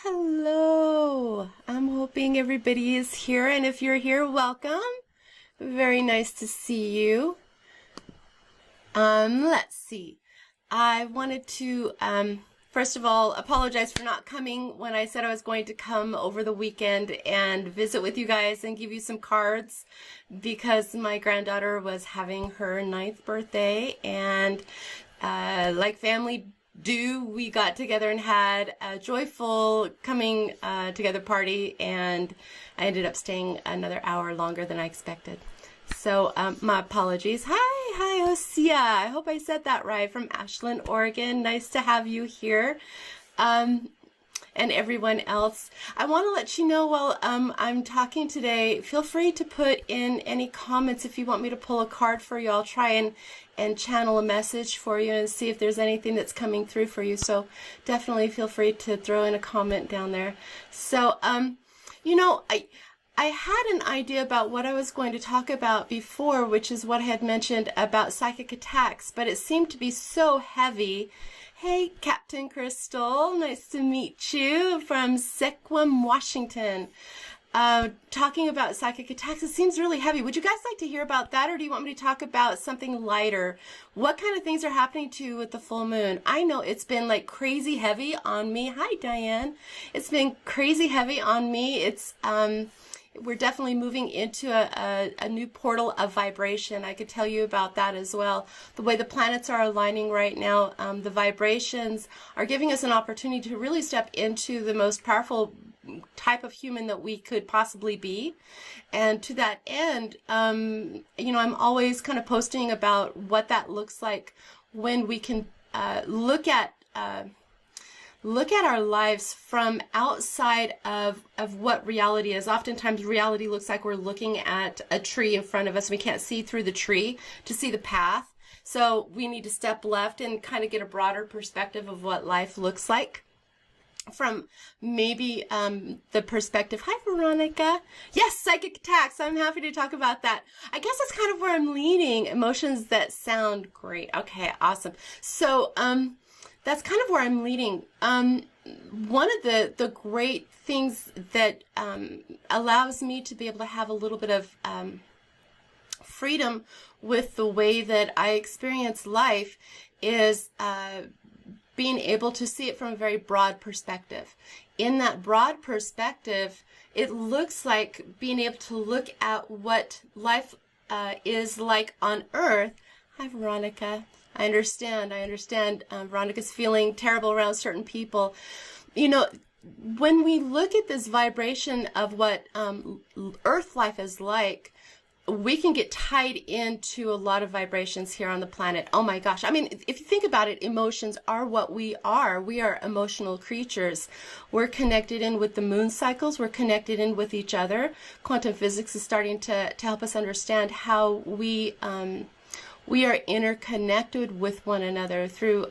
Hello. I'm hoping everybody is here, and if you're here, welcome. Very nice to see you. Let's see. I wanted to first of all apologize for not coming when I said I was going to come over the weekend and visit with you guys and give you some cards, because my granddaughter was having her 9th birthday, and like family do, we got together and had a joyful coming together party, and I ended up staying another hour longer than I expected. So my apologies. Hi, Osea. I hope I said that right, from Ashland, Oregon. Nice to have you here. And everyone else. I want to let you know while I'm talking today, feel free to put in any comments if you want me to pull a card for you. I'll try and channel a message for you and see if there's anything that's coming through for you. So definitely feel free to throw in a comment down there. So, you know, I had an idea about what I was going to talk about before, which is what I had mentioned about psychic attacks, but it seemed to be so heavy. Hey, Captain Crystal, nice to meet you from Sequim, Washington. Talking about psychic attacks, it seems really heavy. Would you guys like to hear about that, or do you want me to talk about something lighter? What kind of things are happening to you with the full moon? I know it's been like crazy heavy on me. Hi, Diane. It's been crazy heavy on me. It's we're definitely moving into a new portal of vibration. I could tell you about that as well. The way the planets are aligning right now, the vibrations are giving us an opportunity to really step into the most powerful type of human that we could possibly be. And to that end, you know, I'm always kind of posting about what that looks like when we can look at our lives from outside of what reality is. Oftentimes reality looks like we're looking at a tree in front of us. We can't see through the tree to see the path. So we need to step left and kind of get a broader perspective of what life looks like from maybe the perspective. Hi, Veronica. Yes, psychic attacks. I'm happy to talk about that. I guess that's kind of where I'm leaning. Emotions that sound great. Okay, awesome. So, that's kind of where I'm leading. One of the great things that allows me to be able to have a little bit of freedom with the way that I experience life is being able to see it from a very broad perspective. In that broad perspective, it looks like being able to look at what life is like on Earth. Hi, Veronica. I understand. Veronica's feeling terrible around certain people. You know, when we look at this vibration of what Earth life is like, we can get tied into a lot of vibrations here on the planet. Oh my gosh. I mean, if you think about it, emotions are what we are. We are emotional creatures. We're connected in with the moon cycles. We're connected in with each other. Quantum physics is starting to help us understand how we are interconnected with one another through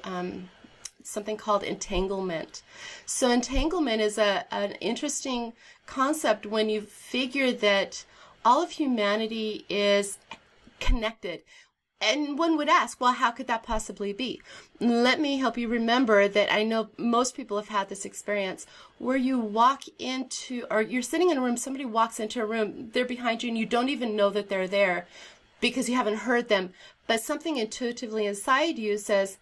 something called entanglement. So entanglement is an interesting concept when you figure that all of humanity is connected. And one would ask, well, how could that possibly be? Let me help you remember that I know most people have had this experience where you walk into, or you're sitting in a room, somebody walks into a room, they're behind you, and you don't even know that they're there because you haven't heard them. But something intuitively inside you says,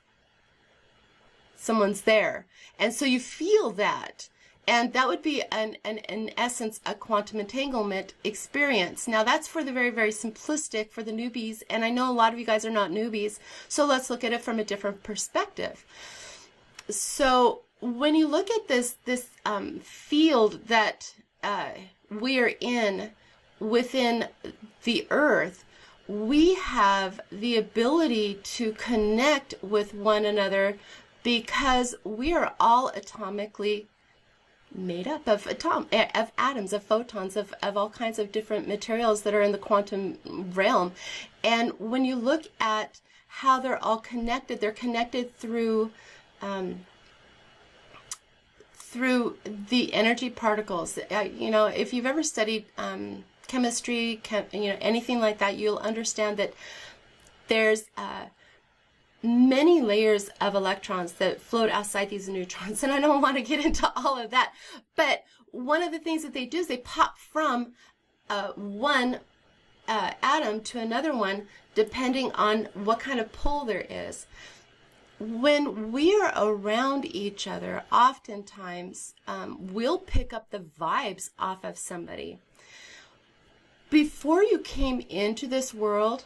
someone's there. And so you feel that. And that would be, in essence, a quantum entanglement experience. Now, that's for the very, very simplistic, for the newbies. And I know a lot of you guys are not newbies. So let's look at it from a different perspective. So when you look at this field that we are in within the Earth, we have the ability to connect with one another because we are all atomically made up of atoms, of photons, of all kinds of different materials that are in the quantum realm. And when you look at how they're all connected, they're connected through the energy particles. You know, if you've ever studied chemistry, you know, anything like that, you'll understand that there's many layers of electrons that float outside these neutrons, and I don't want to get into all of that, but one of the things that they do is they pop from one atom to another one, depending on what kind of pull there is. When we are around each other, oftentimes we'll pick up the vibes off of somebody. Before you came into this world,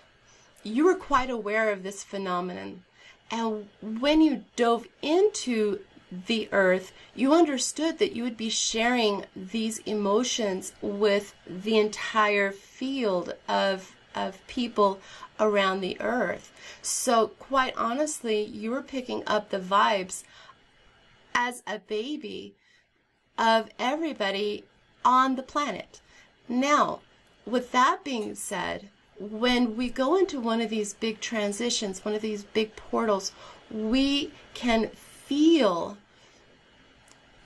you were quite aware of this phenomenon. And when you dove into the earth, you understood that you would be sharing these emotions with the entire field of people around the earth. So quite honestly, you were picking up the vibes as a baby of everybody on the planet. Now, with that being said, when we go into one of these big transitions, one of these big portals, we can feel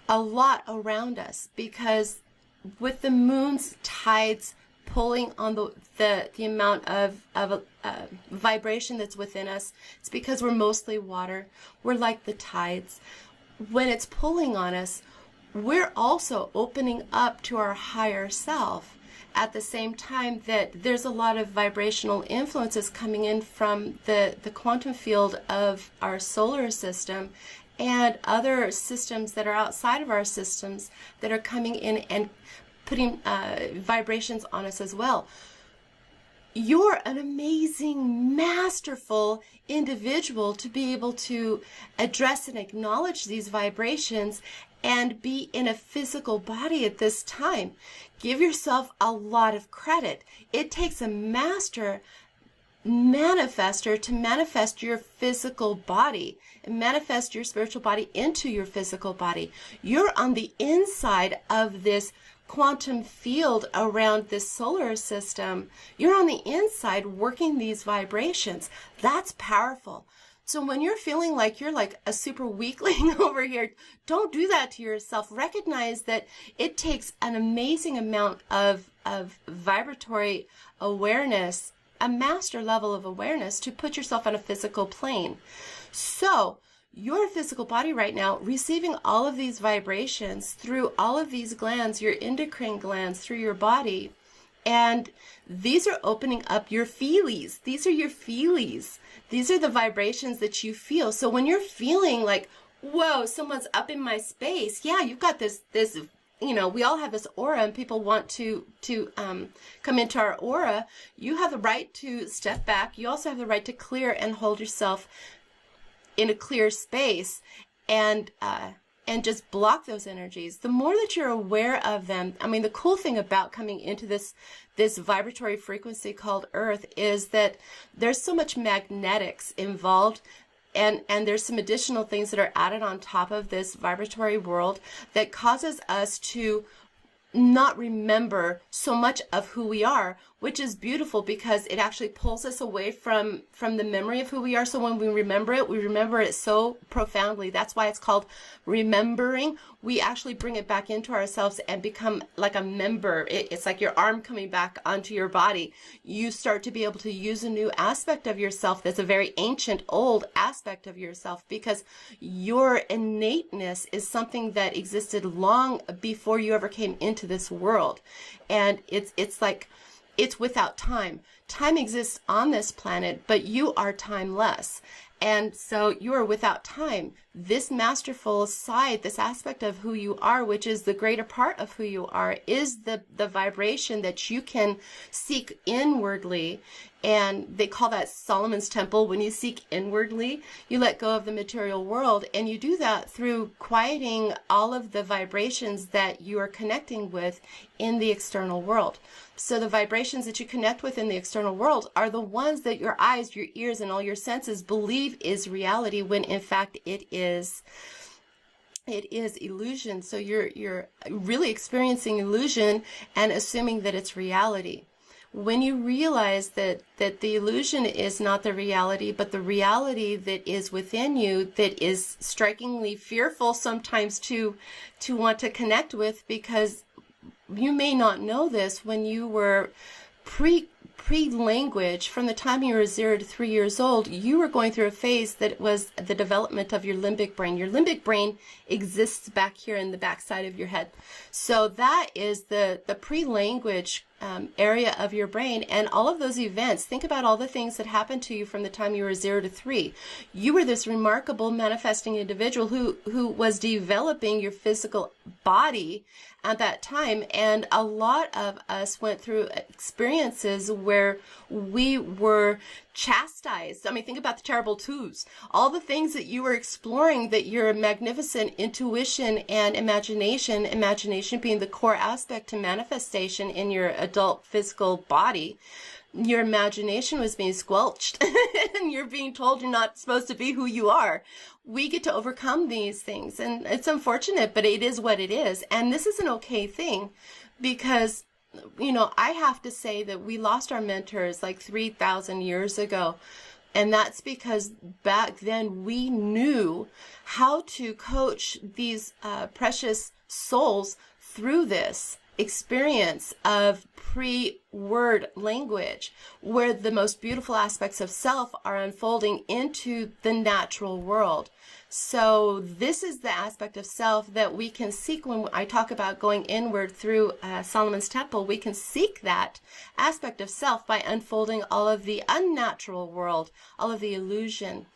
a lot around us, because with the moon's tides pulling on the amount of vibration that's within us, it's because we're mostly water. We're like the tides. When it's pulling on us, we're also opening up to our higher self. At the same time that there's a lot of vibrational influences coming in from the quantum field of our solar system and other systems that are outside of our systems that are coming in and putting vibrations on us as well. You're an amazing, masterful individual to be able to address and acknowledge these vibrations and be in a physical body at this time. Give yourself a lot of credit. It takes a master manifester to manifest your physical body and manifest your spiritual body into your physical body. You're on the inside of this quantum field around this solar system. You're on the inside working these vibrations. That's powerful. So when you're feeling like you're like a super weakling over here, don't do that to yourself. Recognize that it takes an amazing amount of vibratory awareness, a master level of awareness, to put yourself on a physical plane. So your physical body right now, receiving all of these vibrations through all of these glands, your endocrine glands through your body, and these are opening up your feelies. These are your feelies. These are the vibrations that you feel. So when you're feeling like, whoa, someone's up in my space, yeah, you've got this, you know, we all have this aura, and people want to come into our aura. You have the right to step back. You also have the right to clear and hold yourself in a clear space and just block those energies. The more that you're aware of them, I mean, the cool thing about coming into this vibratory frequency called Earth is that there's so much magnetics involved, and there's some additional things that are added on top of this vibratory world that causes us to not remember so much of who we are, which is beautiful because it actually pulls us away from the memory of who we are. So when we remember it so profoundly. That's why it's called remembering. We actually bring it back into ourselves and become like a member. It's like your arm coming back onto your body. You start to be able to use a new aspect of yourself that's a very ancient, old aspect of yourself, because your innateness is something that existed long before you ever came into this world. And it's like, it's without time. Time exists on this planet, but you are timeless. And so you are without time. This masterful side, this aspect of who you are, which is the greater part of who you are, is the vibration that you can seek inwardly. And they call that Solomon's Temple. When you seek inwardly, you let go of the material world. And you do that through quieting all of the vibrations that you are connecting with in the external world. So the vibrations that you connect with in the external world are the ones that your eyes, your ears, and all your senses believe is reality, when in fact it is illusion. So you're really experiencing illusion and assuming that it's reality. When you realize that the illusion is not the reality, but the reality that is within you, that is strikingly fearful sometimes to want to connect with, because you may not know this, when you were pre-language, from the time you were 0 to 3 years old, you were going through a phase that was the development of your limbic brain. Your limbic brain exists back here in the back side of your head. So that is the pre-language area of your brain, and all of those events. Think about all the things that happened to you from the time you were 0 to 3. You were this remarkable manifesting individual who was developing your physical body at that time, and a lot of us went through experiences where we were chastised. I mean, think about the terrible twos, all the things that you were exploring, that your magnificent intuition and imagination being the core aspect to manifestation in your adult physical body. Your imagination was being squelched and you're being told you're not supposed to be who you are. We get to overcome these things, and it's unfortunate, but it is what it is. And this is an okay thing, because, you know, I have to say that we lost our mentors like 3,000 years ago. And that's because back then we knew how to coach these precious souls through this experience of pre-word language, where the most beautiful aspects of self are unfolding into the natural world. So this is the aspect of self that we can seek. When I talk about going inward through Solomon's Temple, we can seek that aspect of self by unfolding all of the unnatural world, all of the illusion.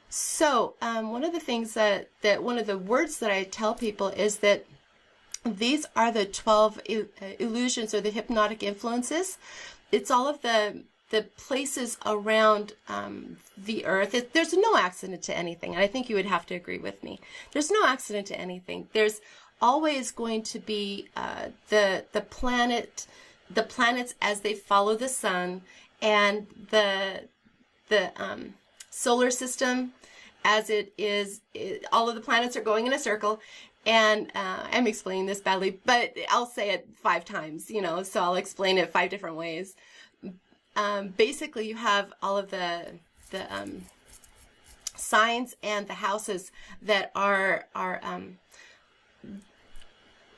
So one of the things that one of the words that I tell people is that these are the 12 illusions, or the hypnotic influences. It's all of the places around the earth. There's no accident to anything, and I think you would have to agree with me. There's no accident to anything. There's always going to be the planets as they follow the sun, and the solar system as it is. All of the planets are going in a circle. And I'm explaining this badly, but I'll say it 5 times, you know, so I'll explain it 5 different ways. Basically, you have all of the signs and the houses that are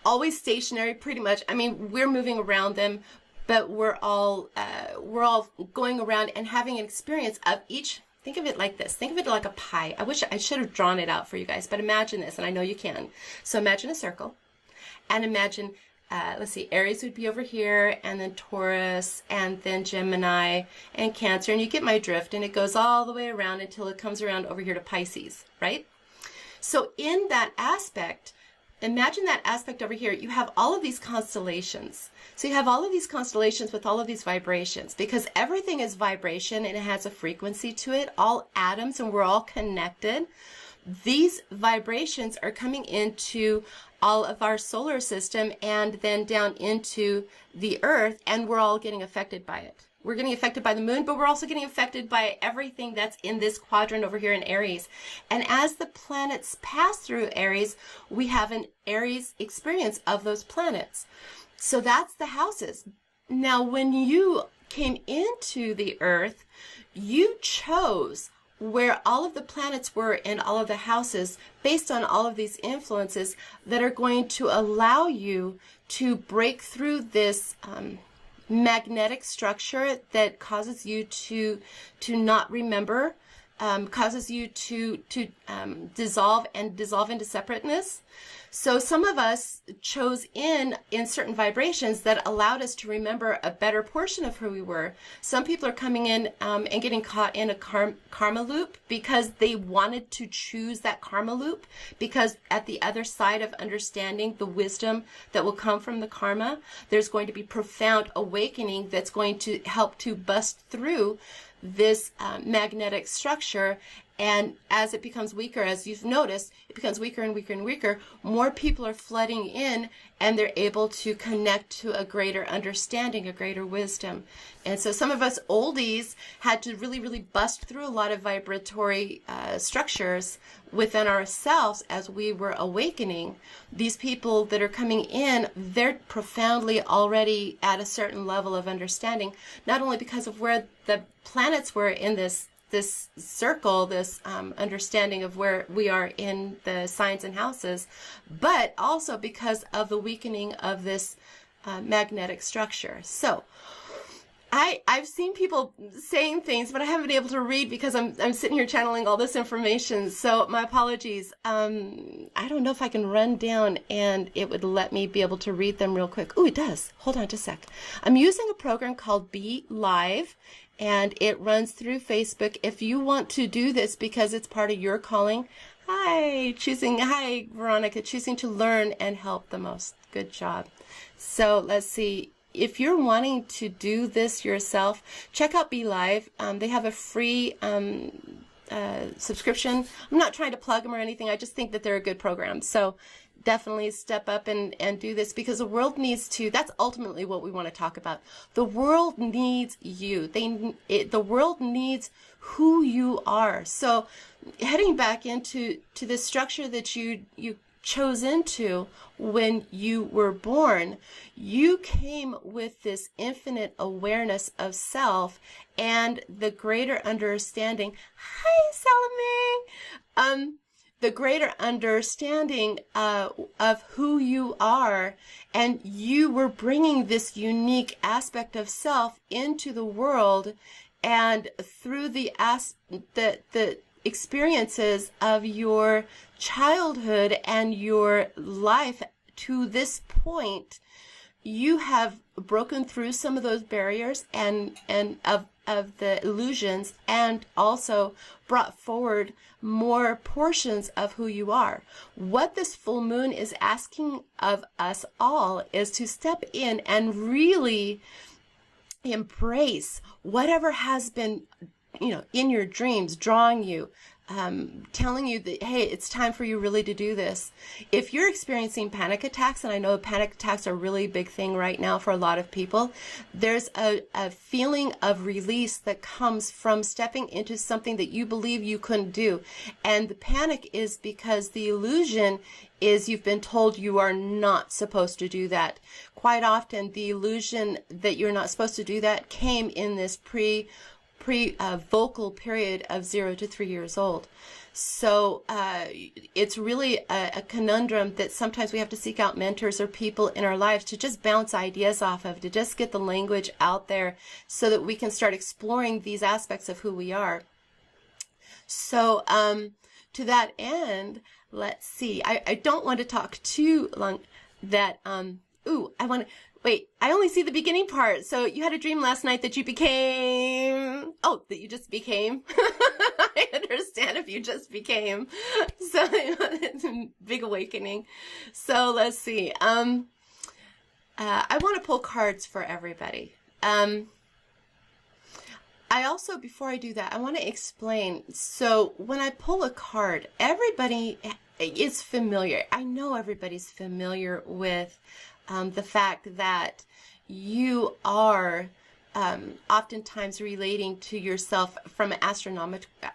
always stationary, pretty much. I mean, we're moving around them, but we're all going around and having an experience of each. Think of it like this. Think of it like a pie. I wish I should have drawn it out for you guys, but imagine this, and I know you can. So imagine a circle, and imagine, let's see, Aries would be over here, and then Taurus, and then Gemini, and Cancer, and you get my drift, and it goes all the way around until it comes around over here to Pisces, right? So in that aspect, imagine that aspect over here. You have all of these constellations. So you have all of these constellations with all of these vibrations, because everything is vibration and it has a frequency to it, all atoms, and we're all connected. These vibrations are coming into all of our solar system and then down into the earth, and we're all getting affected by it. We're getting affected by the moon, but we're also getting affected by everything that's in this quadrant over here in Aries. And as the planets pass through Aries, we have an Aries experience of those planets. So that's the houses. Now, when you came into the earth, you chose where all of the planets were in all of the houses based on all of these influences that are going to allow you to break through this magnetic structure that causes you to not remember, causes you to dissolve into separateness. So some of us chose in certain vibrations that allowed us to remember a better portion of who we were. Some people are coming in and getting caught in a karma loop because they wanted to choose that karma loop, because at the other side of understanding the wisdom that will come from the karma, there's going to be profound awakening that's going to help to bust through this magnetic structure. And as it becomes weaker, as you've noticed, it becomes weaker and weaker and weaker. More people are flooding in, and they're able to connect to a greater understanding, a greater wisdom. And so some of us oldies had to really, really bust through a lot of vibratory structures within ourselves as we were awakening. These people that are coming in, they're profoundly already at a certain level of understanding, not only because of where the planets were in this circle, this understanding of where we are in the signs and houses, but also because of the weakening of this magnetic structure. So I've seen people saying things, but I haven't been able to read because I'm sitting here channeling all this information. So my apologies. I don't know if I can run down and it would let me be able to read them real quick. Oh, it does. Hold on just a sec. I'm using a program called Be Live, and it runs through Facebook. If you want to do this because it's part of your calling, hi, Veronica, choosing to learn and help the most. Good job. So let's see. If you're wanting to do this yourself, check out Be Live. They have a free subscription. I'm not trying to plug them or anything. I just think that they're a good program. So definitely step up and do this, because the world needs to. That's ultimately what we want to talk about. The world needs you. The world needs who you are. So heading back into the structure that you chose into when you were born, you came with this infinite awareness of self and the greater understanding. Hi, Salome. The greater understanding of who you are, and you were bringing this unique aspect of self into the world, and through the experiences of your childhood and your life to this point, you have broken through some of those barriers and of the illusions, and also brought forward more portions of who you are. What this full moon is asking of us all is to step in and really embrace whatever has been, in your dreams, drawing you, telling you that, hey, it's time for you really to do this. If you're experiencing panic attacks, and I know panic attacks are a really big thing right now for a lot of people, there's a feeling of release that comes from stepping into something that you believe you couldn't do. And the panic is because the illusion is you've been told you are not supposed to do that. Quite often, the illusion that you're not supposed to do that came in this pre-vocal period of 0 to 3 years old. So it's really a conundrum that sometimes we have to seek out mentors or people in our lives to just bounce ideas off of, to just get the language out there so that we can start exploring these aspects of who we are. So to that end, let's see. I don't want to talk too long. Wait, I only see the beginning part. So you had a dream last night that you just became. I understand if you just became. So it's a big awakening. So let's see. I want to pull cards for everybody. I also, before I do that, I want to explain. So when I pull a card, everybody is familiar. I know everybody's familiar with the fact that you are oftentimes relating to yourself from an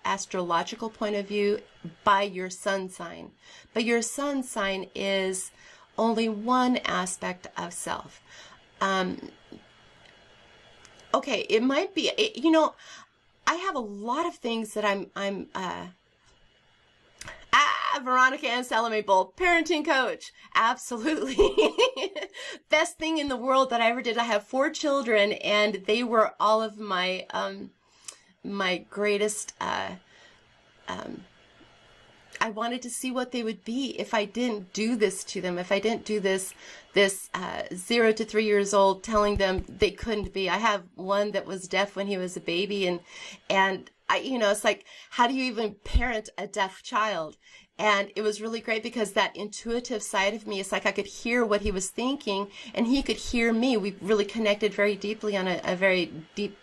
astrological point of view by your sun sign. But your sun sign is only one aspect of self. Okay, it might be, I have a lot of things that I'm Veronica and Salome both parenting coach. Absolutely. Best thing in the world that I ever did. I have 4 children, and they were all of my my greatest I wanted to see what they would be if I didn't do this to them, if I didn't do this 0 to 3 years old telling them they couldn't be. I have one that was deaf when he was a baby, and it's like, how do you even parent a deaf child? And it was really great because that intuitive side of me, it's like I could hear what he was thinking and he could hear me. We really connected very deeply on a very deep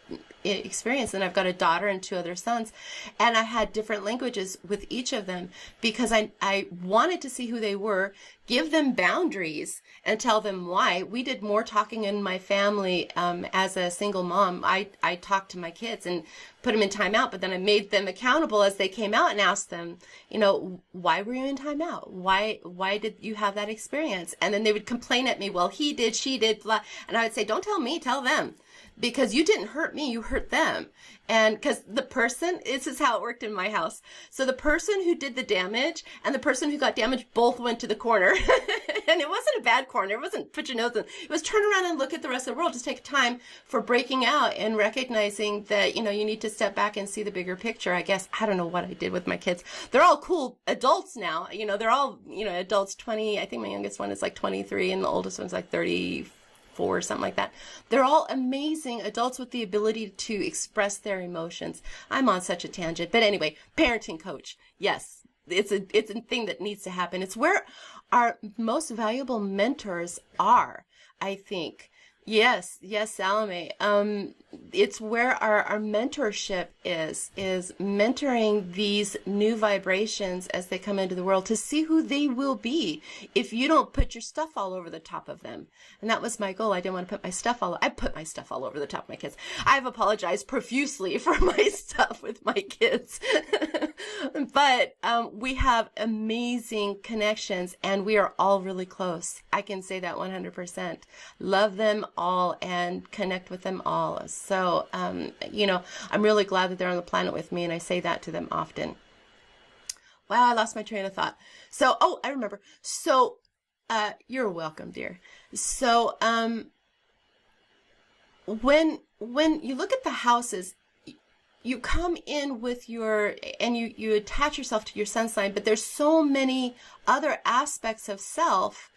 experience. And I've got a daughter and 2 other sons, and I had different languages with each of them because I wanted to see who they were, give them boundaries, and tell them why. We did more talking in my family as a single mom. I talked to my kids and put them in timeout, but then I made them accountable as they came out and asked them, why were you in timeout? Why did you have that experience? And then they would complain at me, well, he did, she did, blah. And I would say, don't tell me, tell them. Because you didn't hurt me, you hurt them. And because this is how it worked in my house. So the person who did the damage and the person who got damaged both went to the corner. And it wasn't a bad corner. It wasn't put your nose in. It was turn around and look at the rest of the world. Just take time for breaking out and recognizing that, you need to step back and see the bigger picture. I guess, I don't know what I did with my kids. They're all cool adults now. They're all, adults 20. I think my youngest one is like 23 and the oldest one's like 34 or something like that. They're all amazing adults with the ability to express their emotions. I'm on such a tangent. But anyway, parenting coach. Yes, it's a thing that needs to happen. It's where our most valuable mentors are, I think. Yes, Salome. It's where our mentorship is mentoring these new vibrations as they come into the world to see who they will be if you don't put your stuff all over the top of them. And that was my goal. I didn't want to put my stuff I put my stuff all over the top of my kids. I've apologized profusely for my stuff with my kids. But we have amazing connections and we are all really close. I can say that 100%. Love them all and connect with them all. So, I'm really glad that they're on the planet with me, and I say that to them often. Wow, I lost my train of thought. So, I remember. So, you're welcome, dear. So, when you look at the houses, you come in with and you attach yourself to your sun sign, but there's so many other aspects of self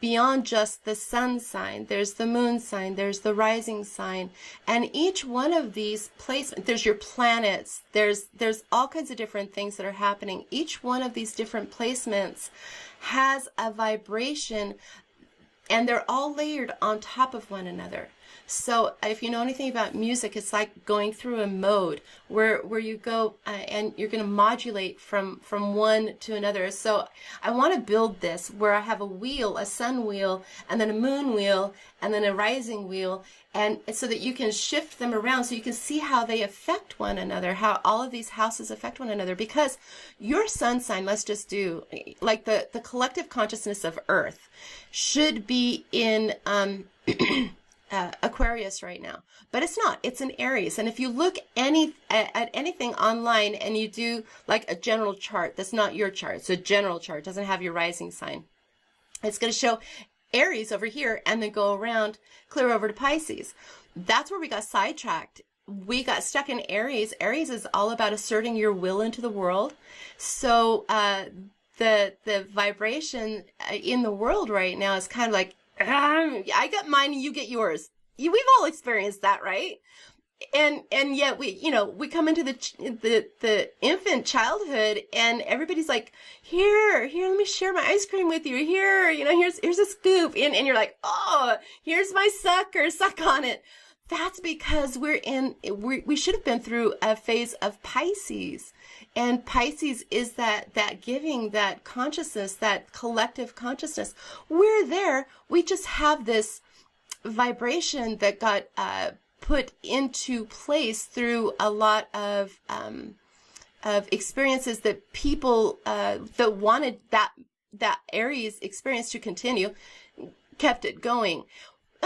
beyond just the sun sign. There's the moon sign, there's the rising sign, and each one of these placements, there's your planets, there's all kinds of different things that are happening. Each one of these different placements has a vibration, and they're all layered on top of one another. So if you know anything about music, it's like going through a mode where you go and you're going to modulate from one to another. So I want to build this where I have a wheel, a sun wheel, and then a moon wheel, and then a rising wheel, and so that you can shift them around so you can see how they affect one another, how all of these houses affect one another. Because your sun sign, let's just do, like the collective consciousness of Earth should be in Aquarius right now, but it's not. It's in Aries. And if you look at anything online and you do like a general chart, that's not your chart. It's a general chart. It doesn't have your rising sign. It's going to show Aries over here and then go around, clear over to Pisces. That's where we got sidetracked. We got stuck in Aries. Aries is all about asserting your will into the world. So the vibration in the world right now is kind of like, I got mine and you get yours. We've all experienced that, right? And yet we come into the infant childhood and everybody's like, here, let me share my ice cream with you. Here, here's a scoop. And you're like, oh, here's my sucker, suck on it. That's because we should have been through a phase of Pisces. And Pisces is that giving, that consciousness, that collective consciousness. We're there. We just have this vibration that got put into place through a lot of experiences that people that wanted that Aries experience to continue, kept it going.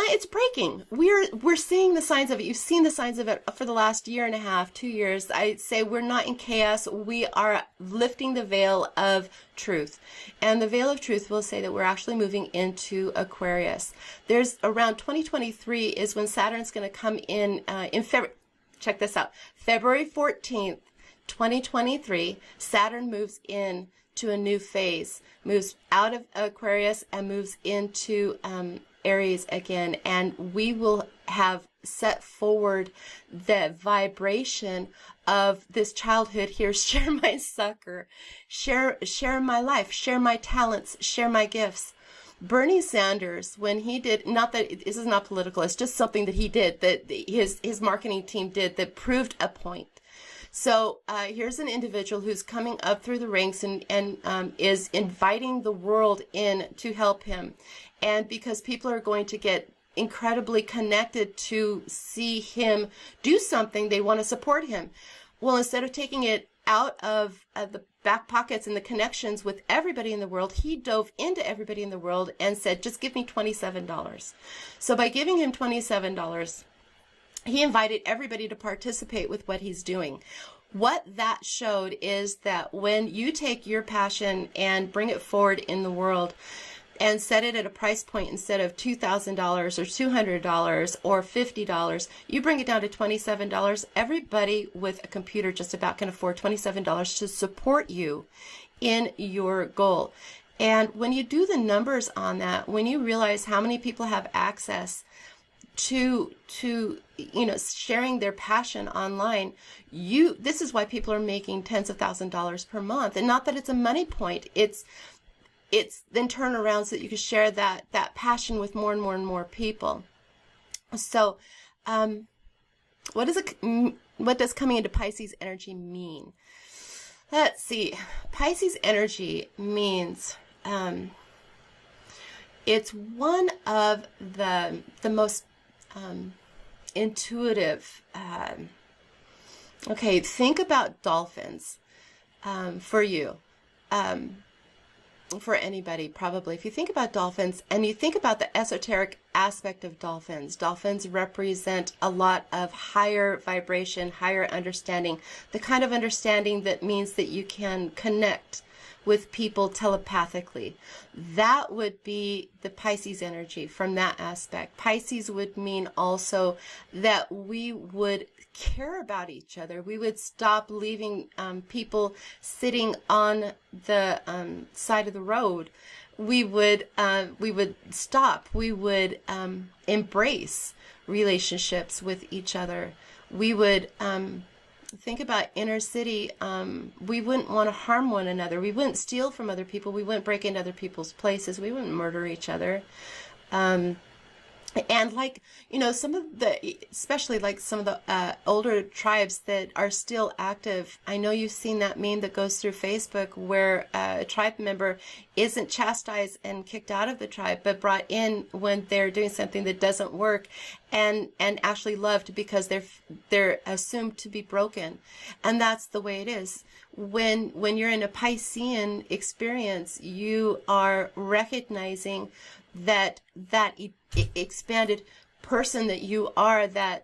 It's breaking. We're seeing the signs of it. You've seen the signs of it for the last year and a half, 2 years. I say we're not in chaos. We are lifting the veil of truth. And the veil of truth will say that we're actually moving into Aquarius. There's around 2023 is when Saturn's going to come in February. Check this out. February 14th, 2023, Saturn moves in to a new phase, moves out of Aquarius and moves into Aries again, and we will have set forward the vibration of this childhood here. Share my sucker, share my life, share my talents, share my gifts. Bernie Sanders, when he did, not that this is not political, it's just something that he did, that his marketing team did, that proved a point. So here's an individual who's coming up through the ranks and is inviting the world in to help him. And because people are going to get incredibly connected to see him do something, they want to support him. Well, instead of taking it out of the back pockets and the connections with everybody in the world, he dove into everybody in the world and said, just give me $27. So by giving him $27, he invited everybody to participate with what he's doing. What that showed is that when you take your passion and bring it forward in the world and set it at a price point, instead of $2,000 or $200 or $50, you bring it down to $27. Everybody with a computer just about can afford $27 to support you in your goal. And when you do the numbers on that, when you realize how many people have access to sharing their passion online, this is why people are making tens of thousands of dollars per month. And not that it's a money point, it's then turn around so that you can share that passion with more and more and more people. So what does coming into Pisces energy mean? Let's see. Pisces energy means it's one of the most intuitive. Okay, think about dolphins for you. For anybody, probably. If you think about dolphins and you think about the esoteric aspect of dolphins, dolphins represent a lot of higher vibration, higher understanding, the kind of understanding that means that you can connect with people telepathically. That would be the Pisces energy from that aspect. Pisces would mean also that we would care about each other. We would stop leaving people sitting on the side of the road. We would stop. We would embrace relationships with each other. We would think about inner city. We wouldn't want to harm one another. We wouldn't steal from other people. We wouldn't break into other people's places. We wouldn't murder each other. And some of the, especially like some of the older tribes that are still active. I know you've seen that meme that goes through Facebook where a tribe member isn't chastised and kicked out of the tribe, but brought in when they're doing something that doesn't work, and actually loved because they're assumed to be broken. And that's the way it is. When you're in a Piscean experience, you are recognizing that expanded person that you are, that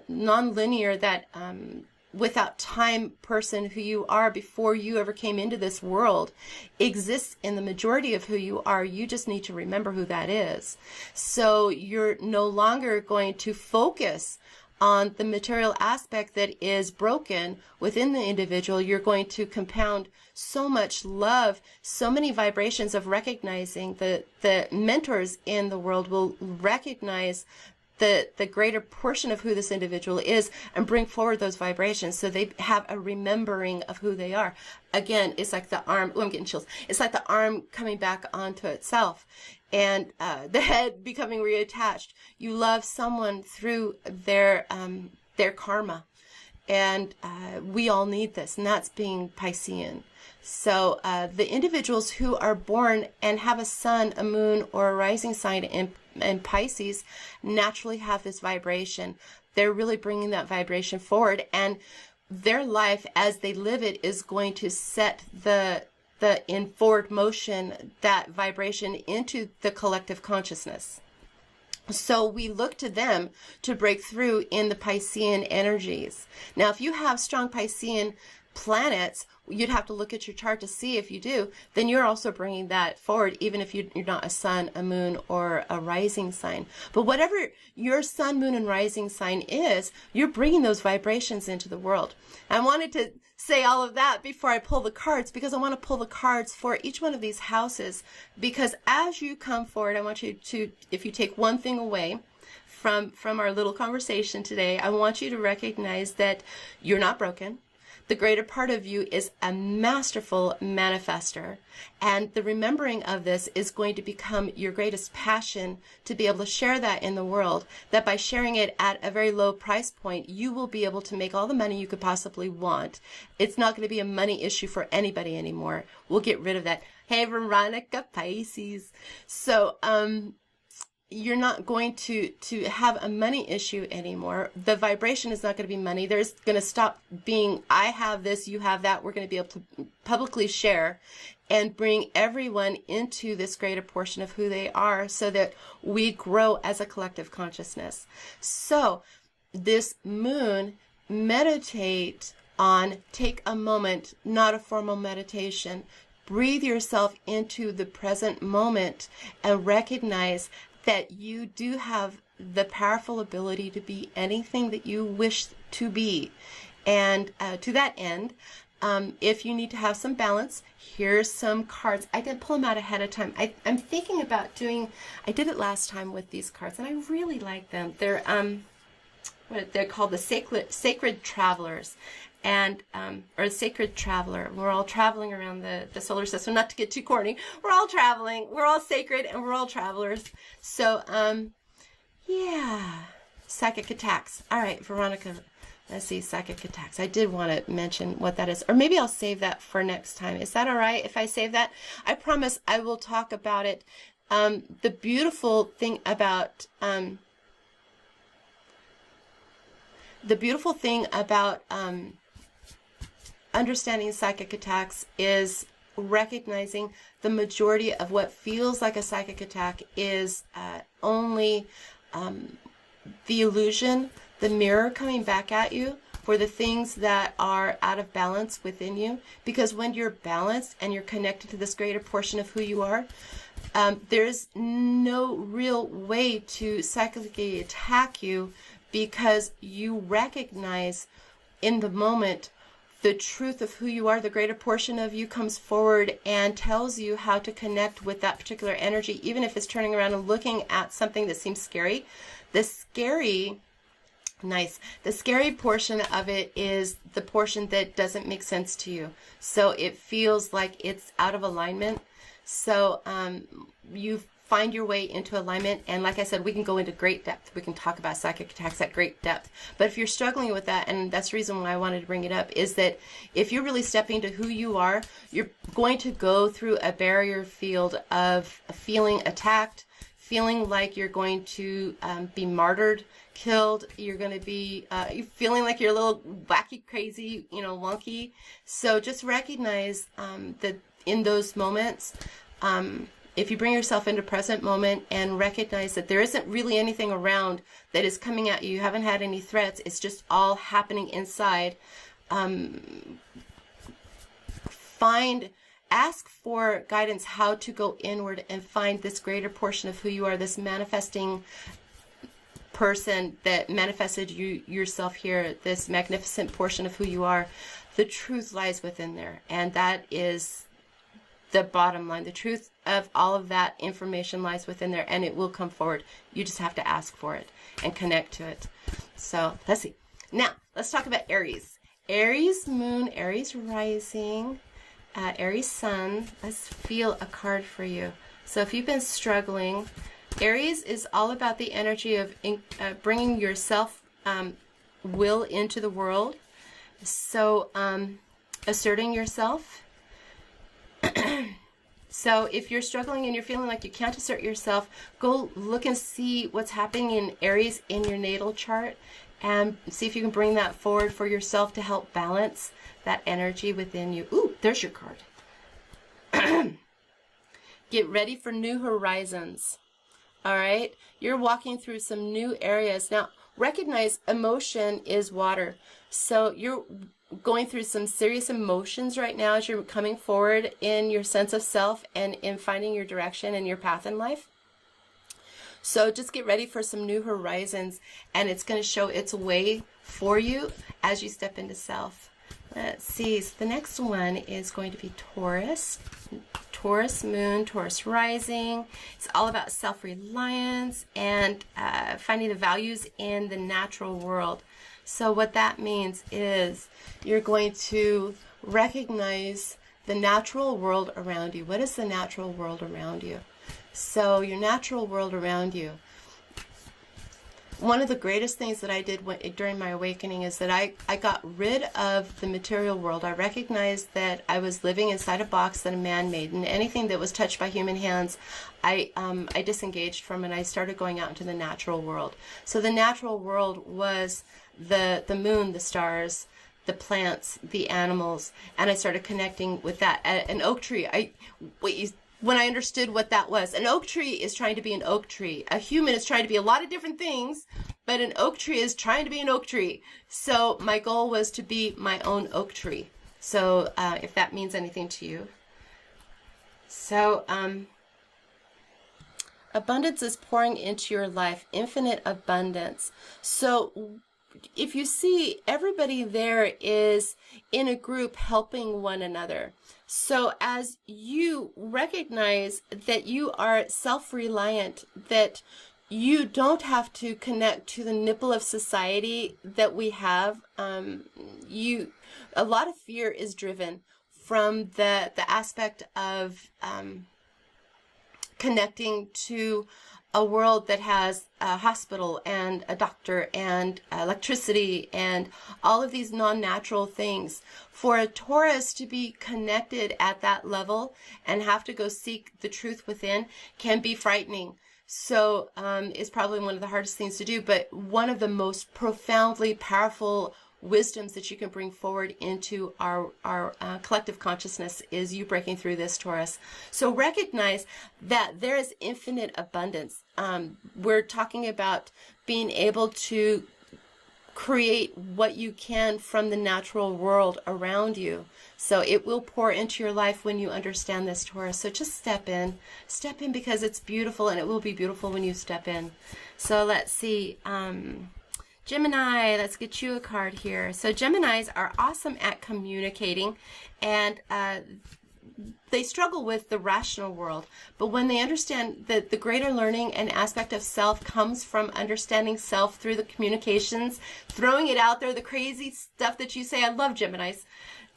non-linear, that without time person who you are before you ever came into this world, exists in the majority of who you are. You just need to remember who that is. So you're no longer going to focus on the material aspect that is broken within the individual. You're going to compound so much love, so many vibrations of recognizing the mentors in the world will recognize the greater portion of who this individual is and bring forward those vibrations so they have a remembering of who they are. Again, it's like the arm, I'm getting chills. It's like the arm coming back onto itself and the head becoming reattached. You love someone through their karma. And we all need this, and that's being Piscean. So the individuals who are born and have a sun, a moon, or a rising sign in Pisces naturally have this vibration. They're really bringing that vibration forward, and their life as they live it is going to set the in forward motion, that vibration into the collective consciousness. So we look to them to break through in the Piscean energies. Now, if you have strong Piscean planets, you'd have to look at your chart to see if you do, then you're also bringing that forward, even if you're not a sun, a moon, or a rising sign. But whatever your sun, moon, and rising sign is, you're bringing those vibrations into the world. I wanted to say all of that before I pull the cards, because I want to pull the cards for each one of these houses, because as you come forward, I want you to, if you take one thing away from our little conversation today, I want you to recognize that you're not broken. The greater part of you is a masterful manifester, and the remembering of this is going to become your greatest passion to be able to share that in the world, that by sharing it at a very low price point, you will be able to make all the money you could possibly want. It's not going to be a money issue for anybody anymore. We'll get rid of that. Hey, Veronica, Pisces. So, you're not going to have a money issue anymore. The vibration is not going to be money. There's going to stop being, I have this, you have that. We're going to be able to publicly share and bring everyone into this greater portion of who they are so that we grow as a collective consciousness. So this moon, meditate on, take a moment, not a formal meditation. Breathe yourself into the present moment and recognize that you do have the powerful ability to be anything that you wish to be. And to that end, if you need to have some balance, here's some cards. I didn't pull them out ahead of time. I'm thinking about doing, I did it last time with these cards, and I really like them. They're called the Sacred Travelers. And or Sacred Traveler. We're all traveling around the solar system. Not to get too corny, we're all traveling. We're all sacred, and we're all travelers. So, yeah, psychic attacks. All right, Veronica. Let's see, psychic attacks. I did want to mention what that is, or maybe I'll save that for next time. Is that all right if I save that? I promise I will talk about it. The beautiful thing about understanding psychic attacks is recognizing the majority of what feels like a psychic attack is only the illusion, the mirror coming back at you for the things that are out of balance within you. Because when you're balanced and you're connected to this greater portion of who you are, there's no real way to psychically attack you, because you recognize in the moment the truth of who you are. The greater portion of you comes forward and tells you how to connect with that particular energy, even if it's turning around and looking at something that seems scary. The scary portion of it is the portion that doesn't make sense to you. So it feels like it's out of alignment. So you find your way into alignment. And like I said, we can go into great depth. We can talk about psychic attacks at great depth. But if you're struggling with that, and that's the reason why I wanted to bring it up, is that if you're really stepping into who you are, you're going to go through a barrier field of feeling attacked, feeling like you're going to be martyred, killed. You're going to be feeling like you're a little wacky, crazy, wonky. So just recognize that in those moments, if you bring yourself into present moment and recognize that there isn't really anything around that is coming at you, you haven't had any threats, it's just all happening inside, ask for guidance how to go inward and find this greater portion of who you are, this manifesting person that manifested yourself here, this magnificent portion of who you are. The truth lies within there, and that is the bottom line. The truth of all of that information lies within there, and it will come forward. You just have to ask for it and connect to it. So let's see. Now let's talk about Aries. Aries moon, Aries rising, Aries sun. Let's feel a card for you. So if you've been struggling, Aries is all about the energy of bringing your self will into the world. So asserting yourself. So if you're struggling and you're feeling like you can't assert yourself, go look and see what's happening in Aries in your natal chart and see if you can bring that forward for yourself to help balance that energy within you. Ooh, there's your card. Get ready for new horizons. All right? You're walking through some new areas. Now, recognize emotion is water. So you're going through some serious emotions right now as you're coming forward in your sense of self and in finding your direction and your path in life. So just get ready for some new horizons, and it's going to show its way for you as you step into self. Let's see. So the next one is going to be Taurus. Taurus moon, Taurus rising. It's all about self-reliance and finding the values in the natural world. So what that means is you're going to recognize the natural world around you. What is the natural world around you? So your natural world around you. one of the greatest things that I did during my awakening is that I got rid of the material world. I recognized that I was living inside a box that a man made, and anything that was touched by human hands, I disengaged from, and I started going out into the natural world. So the natural world was the moon, the stars, the plants, the animals, and I started connecting with that. An oak tree, when I understood what that was, an oak tree is trying to be an oak tree. A human is trying to be a lot of different things, but an oak tree is trying to be an oak tree. So my goal was to be my own oak tree. So if that means anything to you. So abundance is pouring into your life, infinite abundance. So if you see, everybody there is in a group helping one another. So as you recognize that you are self-reliant, that you don't have to connect to the nipple of society that we have, a lot of fear is driven from the aspect of connecting to a world that has a hospital and a doctor and electricity and all of these non-natural things. For a Taurus to be connected at that level and have to go seek the truth within can be frightening. So it's probably one of the hardest things to do, but one of the most profoundly powerful wisdoms that you can bring forward into our collective consciousness is you breaking through this, Taurus. So recognize that there is infinite abundance. We're talking about being able to create what you can from the natural world around you. So it will pour into your life when you understand this, Taurus. So just step in because it's beautiful, and it will be beautiful when you step in. So let's see. Gemini, let's get you a card here. So Geminis are awesome at communicating, and they struggle with the rational world. But when they understand that the greater learning and aspect of self comes from understanding self through the communications, throwing it out there, the crazy stuff that you say. I love Geminis.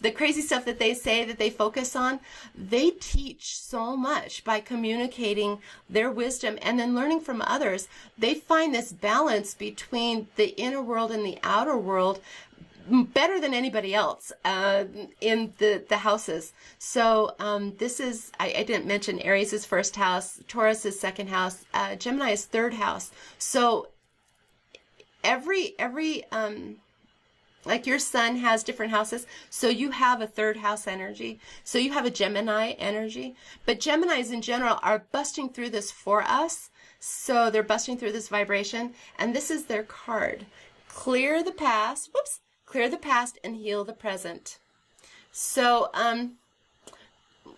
The crazy stuff that they say, that they focus on, they teach so much by communicating their wisdom and then learning from others. They find this balance between the inner world and the outer world better than anybody else in the houses. So this is, I didn't mention Aries' first house, Taurus' second house, Gemini is third house. So every like your sun has different houses, so you have a third house energy. So you have a Gemini energy, but Geminis in general are busting through this for us. So they're busting through this vibration, and this is their card. Clear the past, clear the past and heal the present. So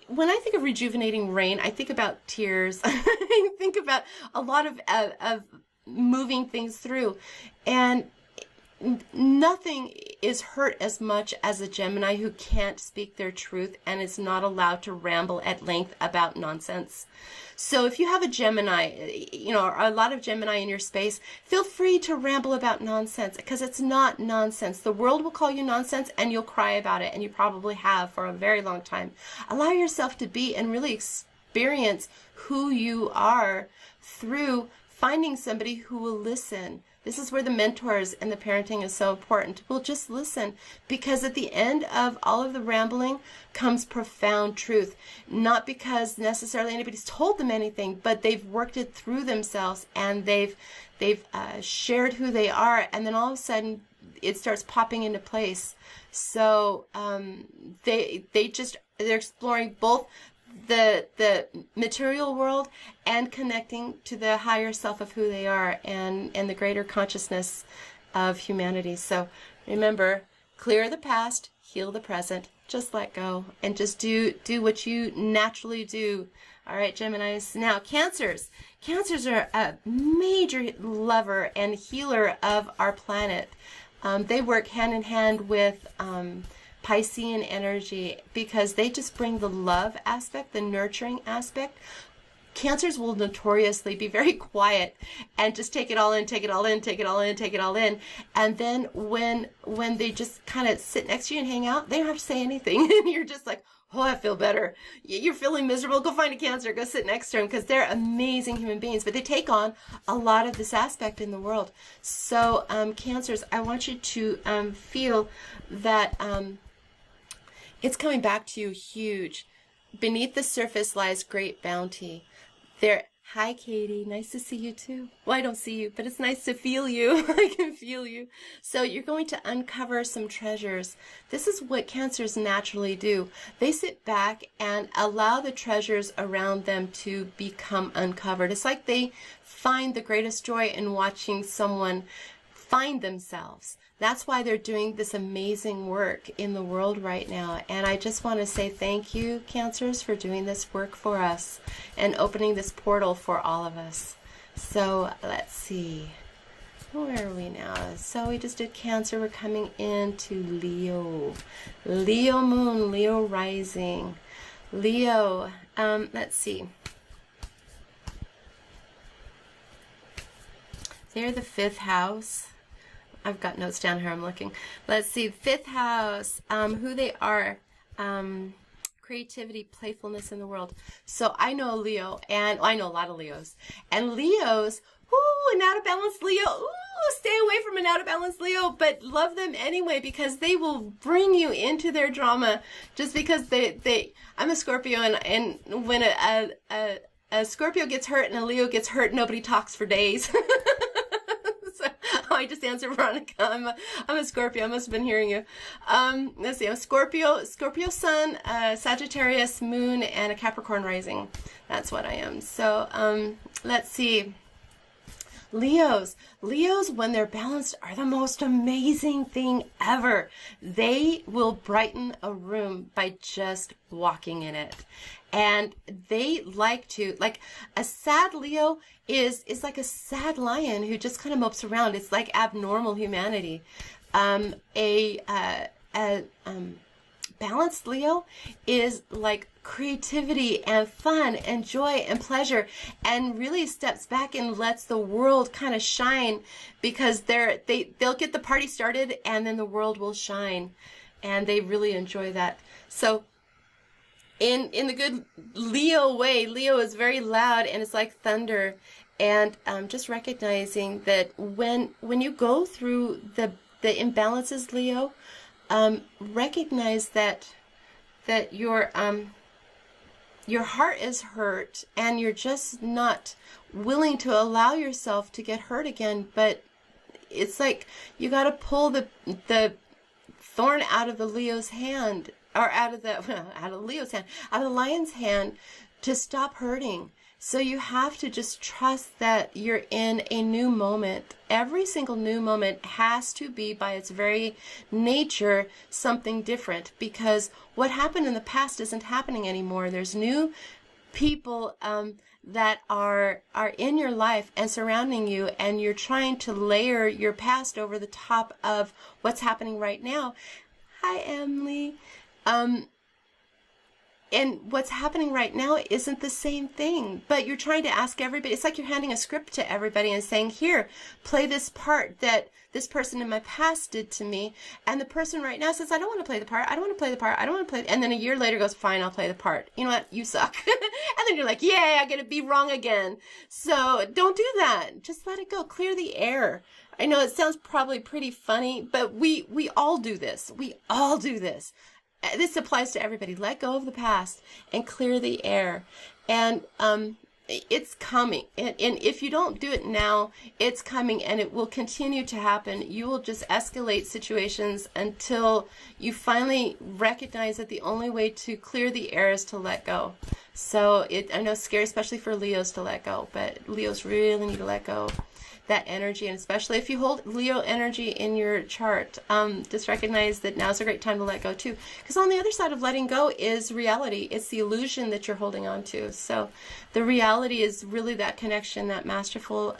when I think of rejuvenating rain, I think about tears. I think about a lot of moving things through, and nothing is hurt as much as a Gemini who can't speak their truth and is not allowed to ramble at length about nonsense. So if you have a Gemini, or a lot of Gemini in your space, feel free to ramble about nonsense, because it's not nonsense. The world will call you nonsense and you'll cry about it, and you probably have for a very long time. Allow yourself to be and really experience who you are through finding somebody who will listen. This is where the mentors and the parenting is so important. We'll just listen, because at the end of all of the rambling comes profound truth. Not because necessarily anybody's told them anything, but they've worked it through themselves, and they've shared who they are, and then all of a sudden it starts popping into place. So they're exploring both the material world and connecting to the higher self of who they are, and the greater consciousness of humanity. So remember, clear the past, heal the present, just let go, and just do what you naturally do. All right, Geminis. Now, Cancers. Cancers are a major lover and healer of our planet. They work hand in hand with Piscean energy, because they just bring the love aspect, the nurturing aspect. Cancers will notoriously be very quiet and just take it all in, take it all in, take it all in, take it all in. And then when they just kind of sit next to you and hang out, they don't have to say anything. And you're just like, Oh, I feel better. You're feeling miserable, go find a Cancer, go sit next to them, because they're amazing human beings, but they take on a lot of this aspect in the world. So Cancers, I want you to feel that it's coming back to you huge. Beneath the surface lies great bounty. There. Hi, Katie. Nice to see you too. Well, I don't see you, but it's nice to feel you. I can feel you. So you're going to uncover some treasures. This is what Cancers naturally do. They sit back and allow the treasures around them to become uncovered. It's like they find the greatest joy in watching someone find themselves. That's why they're doing this amazing work in the world right now. And I just want to say thank you, Cancers, for doing this work for us and opening this portal for all of us. So let's see. Where are we now? So we just did Cancer. We're coming into Leo. Leo moon, Leo rising. Leo, let's see. They're the 5th house. I've got notes down here, I'm looking. Let's see, 5th house, who they are, creativity, playfulness in the world. So I know Leo, and I know a lot of Leos. And Leos, ooh, an out of balance Leo, ooh, stay away from an out of balance Leo, but love them anyway, because they will bring you into their drama just because I'm a Scorpio, and when a Scorpio gets hurt and a Leo gets hurt, nobody talks for days. I just answered Veronica. I'm a Scorpio. I must have been hearing you. Let's see. I'm Scorpio Sun, Sagittarius Moon, and a Capricorn rising. That's what I am. So let's see. Leos, when they're balanced, are the most amazing thing ever. They will brighten a room by just walking in it. And they like a sad Leo is like a sad lion who just kind of mopes around. It's like abnormal humanity. Balanced Leo is like creativity and fun and joy and pleasure, and really steps back and lets the world kind of shine, because they'll get the party started and then the world will shine, and they really enjoy that. So in the good Leo way, Leo is very loud and it's like thunder, and just recognizing that when you go through the imbalances, Leo, recognize that your heart is hurt and you're just not willing to allow yourself to get hurt again. But it's like you got to pull the thorn out of the Leo's hand, or out of Leo's hand, out of the lion's hand, to stop hurting. So you have to just trust that you're in a new moment. Every single new moment has to be, by its very nature, something different, because what happened in the past isn't happening anymore. There's new people that are in your life and surrounding you, and you're trying to layer your past over the top of what's happening right now. Hi, Emily. And what's happening right now isn't the same thing, but you're trying to ask everybody. It's like you're handing a script to everybody and saying, here, play this part that this person in my past did to me. And the person right now says, I don't want to play the part. I don't want to play the part. I don't want to play. And then a year later goes, fine, I'll play the part. You know what? You suck. And then you're like, yay, I get to be wrong again. So don't do that. Just let it go. Clear the air. I know it sounds probably pretty funny, but we all do this. We all do this. This applies to everybody. Let go of the past and clear the air. And it's coming. And if you don't do it now, it's coming, and it will continue to happen. You will just escalate situations until you finally recognize that the only way to clear the air is to let go. So I know it's scary, especially for Leos, to let go, but Leos really need to let go that energy. And especially if you hold Leo energy in your chart, just recognize that now's a great time to let go too, because on the other side of letting go is reality. It's the illusion that you're holding on to. So the reality is really that connection, that masterful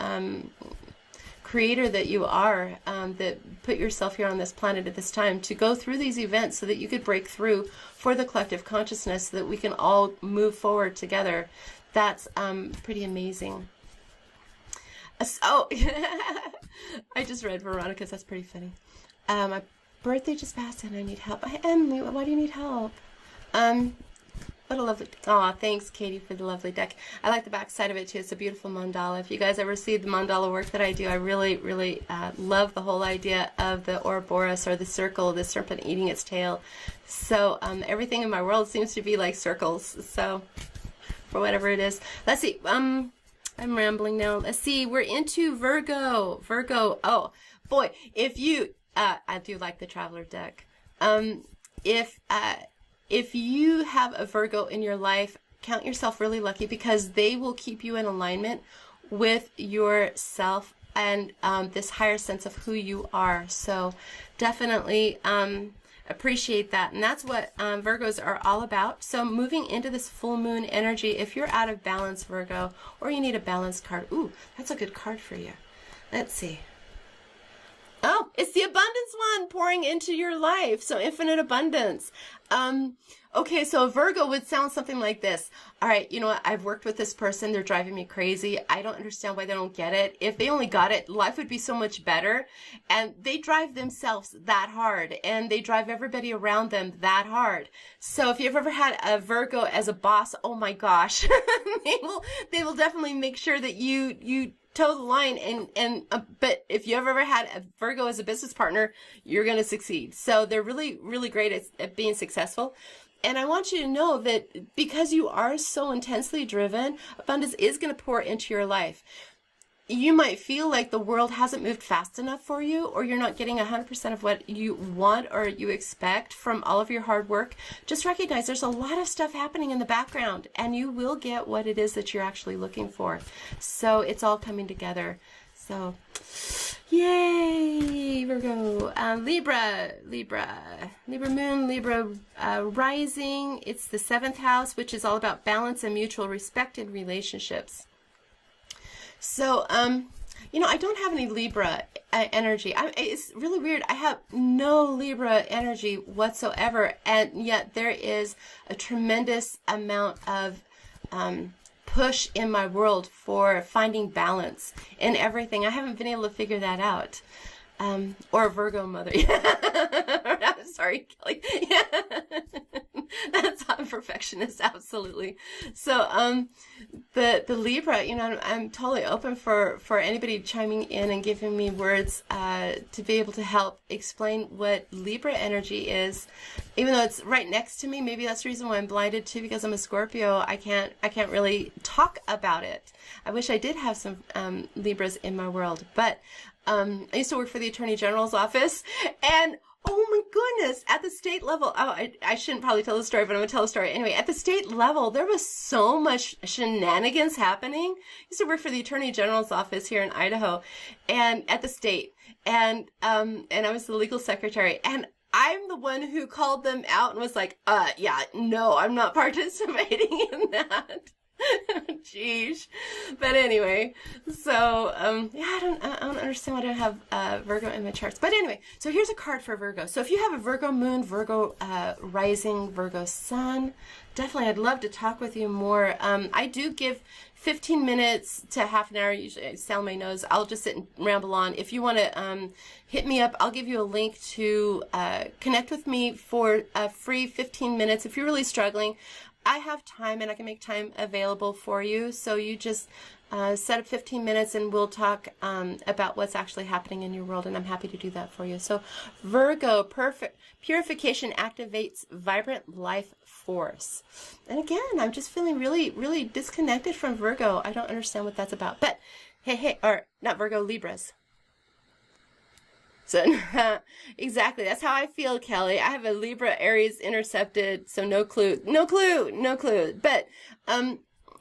creator that you are, that put yourself here on this planet at this time to go through these events so that you could break through for the collective consciousness, so that we can all move forward together. That's pretty amazing. Oh, I just read Veronica's. That's pretty funny. My birthday just passed and I need help. Emily, why do you need help? What a lovely, oh, thanks Katie for the lovely deck. I like the back side of it too. It's a beautiful mandala. If you guys ever see the mandala work that I do, I really love the whole idea of the Ouroboros, or the circle, the serpent eating its tail. So everything in my world seems to be like circles. So for whatever it is. Let's see. I'm rambling now. Let's see. We're into Virgo. Virgo. Oh boy, if you, I do like the Traveler deck. If you have a Virgo in your life, count yourself really lucky, because they will keep you in alignment with yourself and this higher sense of who you are. So definitely appreciate that. And that's what Virgos are all about. So moving into this full moon energy, if you're out of balance, Virgo, or you need a balance card, ooh, that's a good card for you. Let's see. Oh, it's the abundance one pouring into your life. So infinite abundance. Okay, so a Virgo would sound something like this. All right, you know what? I've worked with this person. They're driving me crazy. I don't understand why they don't get it. If they only got it, life would be so much better. And they drive themselves that hard, and they drive everybody around them that hard. So if you've ever had a Virgo as a boss, oh my gosh, they will definitely make sure that you toe the line, but if you ever had a Virgo as a business partner, you're going to succeed. So they're really great at being successful. And I want you to know that because you are so intensely driven, abundance is going to pour into your life. You might feel like the world hasn't moved fast enough for you, or you're not getting 100% of what you want or you expect from all of your hard work. Just recognize there's a lot of stuff happening in the background, and you will get what it is that you're actually looking for. So it's all coming together. So yay, Virgo. Libra moon, Libra rising. It's the 7th house, which is all about balance and mutual respect in relationships. So, you know, I don't have any Libra energy. It's really weird. I have no Libra energy whatsoever, and yet there is a tremendous amount of push in my world for finding balance in everything. I haven't been able to figure that out. Or Virgo mother. I'm sorry, Kelly. Yeah. That's not a perfectionist, absolutely. So, the Libra, you know, I'm totally open for anybody chiming in and giving me words, to be able to help explain what Libra energy is. Even though it's right next to me, maybe that's the reason why I'm blinded too, because I'm a Scorpio. I can't really talk about it. I wish I did have some, Libras in my world, but, I used to work for the Attorney General's office, and oh my goodness, at the state level, oh, I shouldn't probably tell the story, but I'm going to tell the story. Anyway, at the state level, there was so much shenanigans happening. I used to work for the Attorney General's office here in Idaho, and at the state, and I was the legal secretary, and I'm the one who called them out and was like, yeah, no, I'm not participating in that. Jeez. But anyway, so yeah, I don't understand why I don't have Virgo in my charts. But anyway, so here's a card for Virgo. So if you have a Virgo moon, Virgo rising, Virgo sun, definitely I'd love to talk with you more. I do give 15 minutes to half an hour. Usually I sound my nose. I'll just sit and ramble on. If you want to hit me up, I'll give you a link to connect with me for a free 15 minutes. If you're really struggling, I have time and I can make time available for you. So you just set up 15 minutes and we'll talk about what's actually happening in your world, and I'm happy to do that for you. So Virgo, perfect purification activates vibrant life force. And again, I'm just feeling really disconnected from Virgo. I don't understand what that's about. But hey, or not Virgo, Libras. So exactly, that's how I feel, Kelly. I have a Libra Aries intercepted, so no clue. But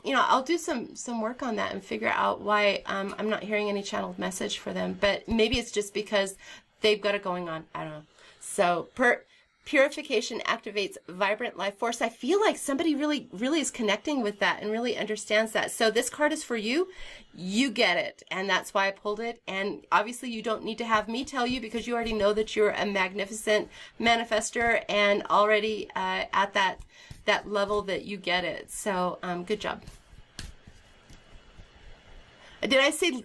you know, I'll do some work on that and figure out why I'm not hearing any channeled message for them. But maybe it's just because they've got it going on. I don't know. So purification activates vibrant life force. I feel like somebody really is connecting with that and really understands that. So this card is for you. You get it. And that's why I pulled it. And obviously you don't need to have me tell you, because you already know that you're a magnificent manifester and already at that level that you get it. So good job. Did I say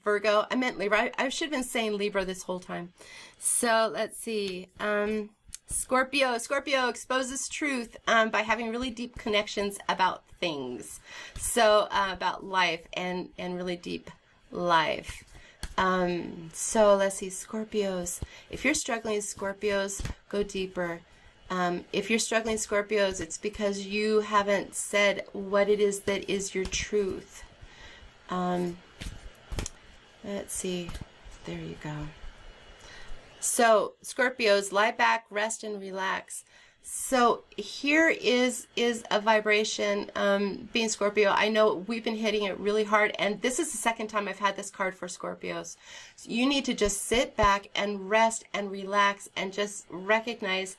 Virgo? I meant Libra. I should have been saying Libra this whole time. So let's see. Scorpio. Scorpio exposes truth by having really deep connections about things. So about life and really deep life. So let's see, Scorpios. If you're struggling, Scorpios, go deeper. If you're struggling, Scorpios, it's because you haven't said what it is that is your truth. Let's see. There you go. So, Scorpios, lie back, rest, and relax. So here is a vibration, being Scorpio. I know we've been hitting it really hard, and this is the second time I've had this card for Scorpios. So you need to just sit back and rest and relax and just recognize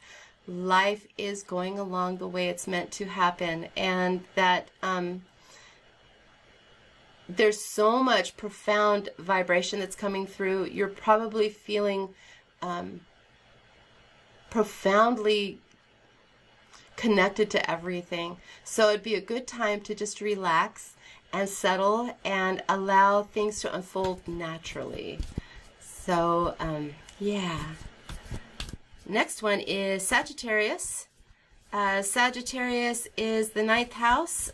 life is going along the way it's meant to happen, and that there's so much profound vibration that's coming through. You're probably feeling profoundly connected to everything. So it'd be a good time to just relax and settle and allow things to unfold naturally. So, yeah. Next one is Sagittarius. Sagittarius is the 9th house.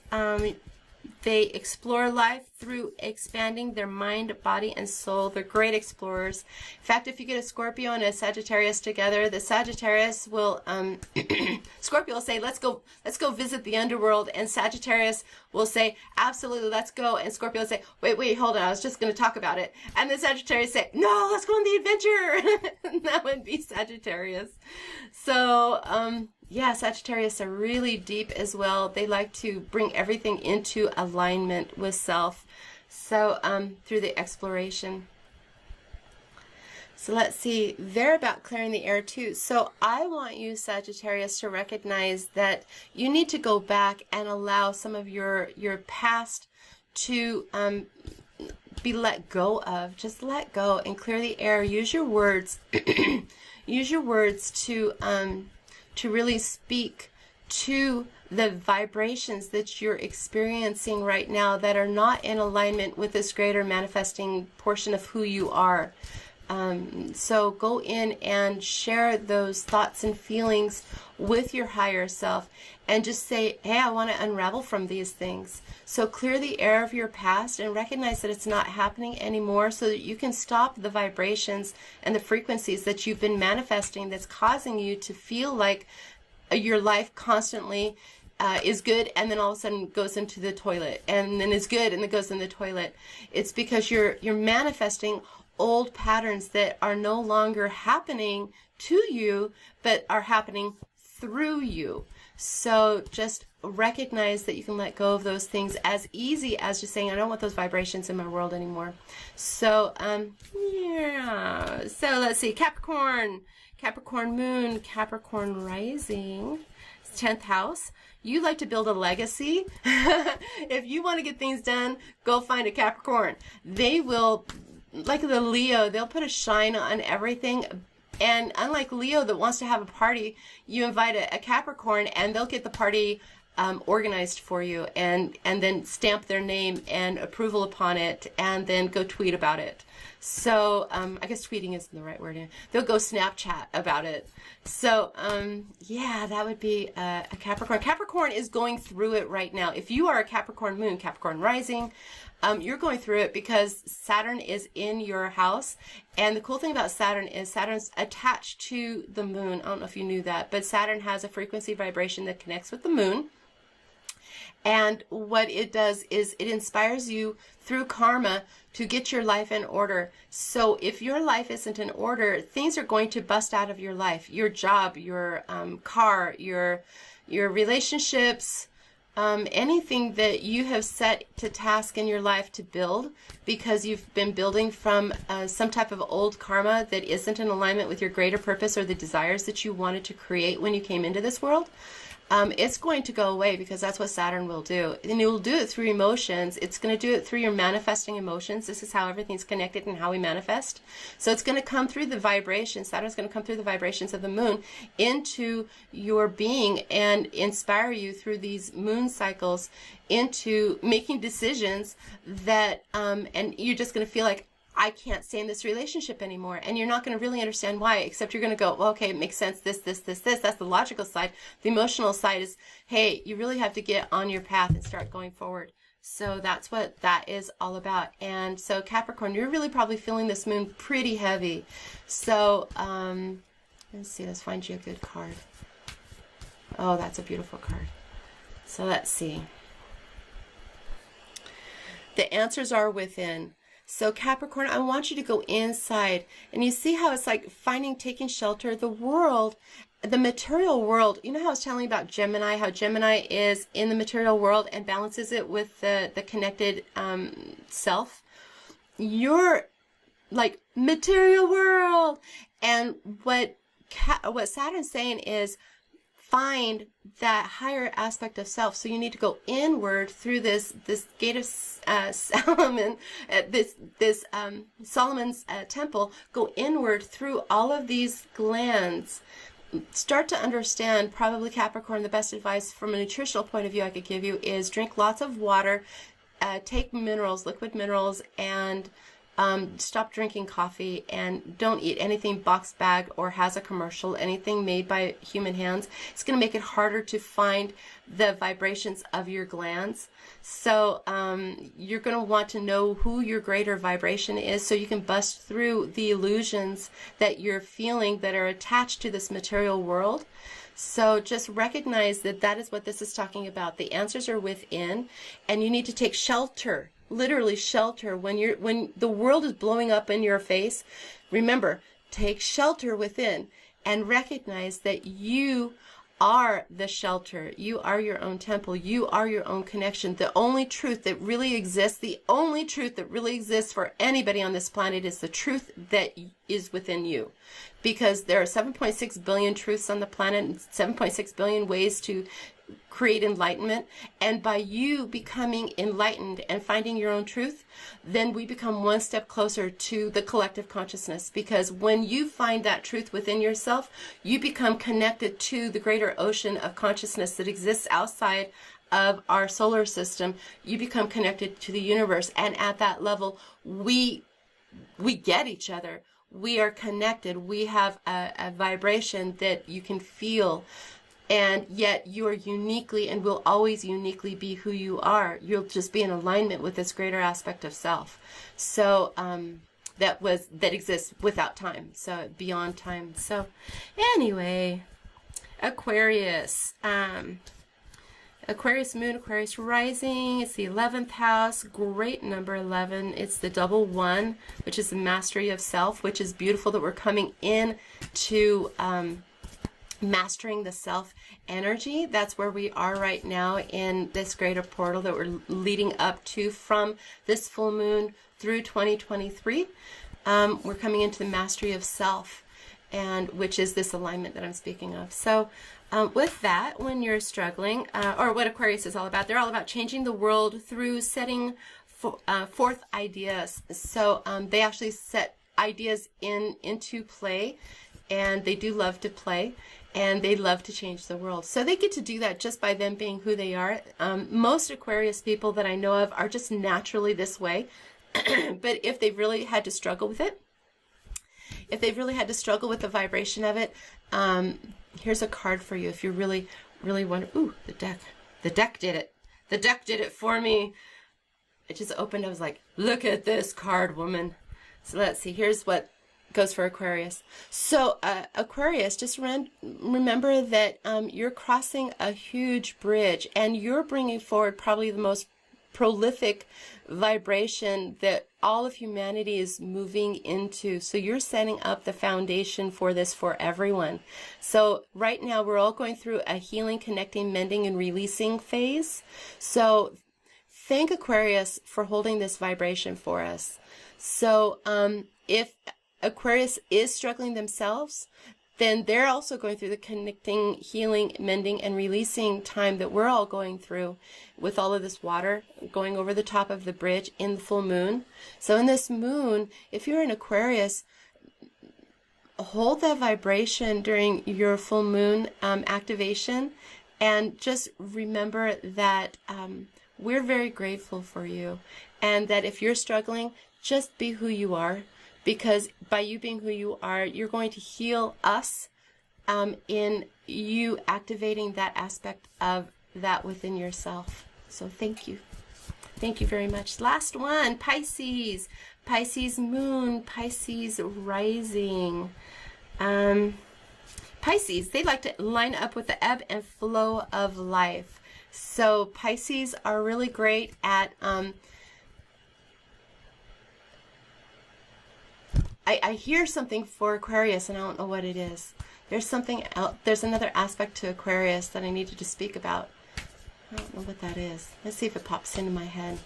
They explore life through expanding their mind, body, and soul. They're great explorers. In fact, if you get a Scorpio and a Sagittarius together, the Sagittarius will, Scorpio will say, let's go visit the underworld. And Sagittarius will say, absolutely, let's go. And Scorpio will say, wait, hold on, I was just going to talk about it. And the Sagittarius say, no, let's go on the adventure. That would be Sagittarius. So, yeah, Sagittarius are really deep as well. They like to bring everything into alignment with self. So through the exploration. So let's see, they're about clearing the air too. So I want you, Sagittarius, to recognize that you need to go back and allow some of your past to be let go of. Just let go and clear the air. Use your words. Use your words to really speak to the vibrations that you're experiencing right now that are not in alignment with this greater manifesting portion of who you are. So go in and share those thoughts and feelings with your higher self and just say, hey, I want to unravel from these things. So clear the air of your past and recognize that it's not happening anymore so that you can stop the vibrations and the frequencies that you've been manifesting that's causing you to feel like your life constantly is good and then all of a sudden goes into the toilet, and then is good and then goes in the toilet. It's because you're manifesting old patterns that are no longer happening to you, but are happening through you. So just recognize that you can let go of those things as easy as just saying, I don't want those vibrations in my world anymore. So, yeah. So let's see, Capricorn moon, Capricorn rising, 10th house. You like to build a legacy. If you want to get things done, go find a Capricorn. They will, like the Leo, they'll put a shine on everything. And unlike Leo that wants to have a party, you invite a Capricorn and they'll get the party organized for you and then stamp their name and approval upon it and then go tweet about it. So I guess tweeting isn't the right word. They'll go Snapchat about it. So yeah, that would be a Capricorn. Capricorn is going through it right now. If you are a Capricorn moon, Capricorn rising, you're going through it because Saturn is in your house. And the cool thing about Saturn is Saturn's attached to the moon. I don't know if you knew that, but Saturn has a frequency vibration that connects with the moon. And what it does is it inspires you through karma to get your life in order. So if your life isn't in order, things are going to bust out of your life. Your job, your car, your relationships, anything that you have set to task in your life to build because you've been building from some type of old karma that isn't in alignment with your greater purpose or the desires that you wanted to create when you came into this world. It's going to go away because that's what Saturn will do. And it will do it through emotions. It's going to do it through your manifesting emotions. This is how everything's connected and how we manifest. So it's going to come through the vibrations. Saturn's going to come through the vibrations of the moon into your being and inspire you through these moon cycles into making decisions that, and you're just going to feel like, I can't stay in this relationship anymore. And you're not going to really understand why, except you're going to go, well, okay, it makes sense. This. That's the logical side. The emotional side is, hey, you really have to get on your path and start going forward. So that's what that is all about. And so Capricorn, you're really probably feeling this moon pretty heavy. So let's see, let's find you a good card. Oh, that's a beautiful card. So let's see. The answers are within. So Capricorn, I want you to go inside, and you see how it's like taking shelter. The world, the material world, you know how I was telling you about Gemini, how Gemini is in the material world and balances it with the connected self? You're like material world. And what Saturn's saying is, find that higher aspect of self. So you need to go inward through this gate of Solomon, Solomon's temple. Go inward through all of these glands. Start to understand, probably Capricorn, the best advice from a nutritional point of view I could give you is drink lots of water, take minerals, liquid minerals, and stop drinking coffee, and don't eat anything box bag or has a commercial, anything made by human hands. It's going to make it harder to find the vibrations of your glands. So you're going to want to know who your greater vibration is so you can bust through the illusions that you're feeling that are attached to this material world. So just recognize that that is what this is talking about. The answers are within, and you need to take shelter. Literally shelter when the world is blowing up in your face. Remember, take shelter within and recognize that you are the shelter. You are your own temple. You are your own connection. The only truth that really exists, for anybody on this planet is the truth that is within you. Because there are 7.6 billion truths on the planet and 7.6 billion ways to create enlightenment. And by you becoming enlightened and finding your own truth, then we become one step closer to the collective consciousness. Because when you find that truth within yourself, you become connected to the greater ocean of consciousness that exists outside of our solar system. You become connected to the universe. And at that level, we get each other. We are connected. We have a vibration that you can feel. And yet you are uniquely and will always uniquely be who you are. You'll just be in alignment with this greater aspect of self. So that exists without time. So beyond time. So anyway, Aquarius. Aquarius moon, Aquarius rising. It's the 11th house. Great number 11. It's the double one, which is the mastery of self, which is beautiful that we're coming in to mastering the self energy. That's where we are right now in this greater portal that we're leading up to from this full moon through 2023. We're coming into the mastery of self, and which is this alignment that I'm speaking of. So with that, when you're struggling, or what Aquarius is all about, they're all about changing the world through setting forth ideas. So they actually set ideas into play, and they do love to play, and they love to change the world. So they get to do that just by them being who they are. Most Aquarius people that I know of are just naturally this way. But if they've really had to struggle with it, if they've really had to struggle with the vibration of it, here's a card for you. If you really, really want to, ooh, the deck did it. The deck did it for me. It just opened. I was like, look at this card, woman. So let's see. Here's what goes for Aquarius. So Aquarius, just remember that you're crossing a huge bridge, and you're bringing forward probably the most prolific vibration that all of humanity is moving into. So you're setting up the foundation for this for everyone. So right now we're all going through a healing, connecting, mending, and releasing phase. So thank Aquarius for holding this vibration for us. So if Aquarius is struggling themselves, then they're also going through the connecting, healing, mending, and releasing time that we're all going through with all of this water going over the top of the bridge in the full moon. So in this moon, if you're in Aquarius, hold that vibration during your full moon activation, and just remember that we're very grateful for you, and that if you're struggling, just be who you are, because by you being who you are, you're going to heal us in you activating that aspect of that within yourself. So thank you. Thank you very much. Last one, Pisces. Pisces moon, Pisces rising. Pisces, they like to line up with the ebb and flow of life. So Pisces are really great at I hear something for Aquarius, and I don't know what it is. There's something else. There's another aspect to Aquarius that I needed to speak about. I don't know what that is. Let's see if it pops into my head.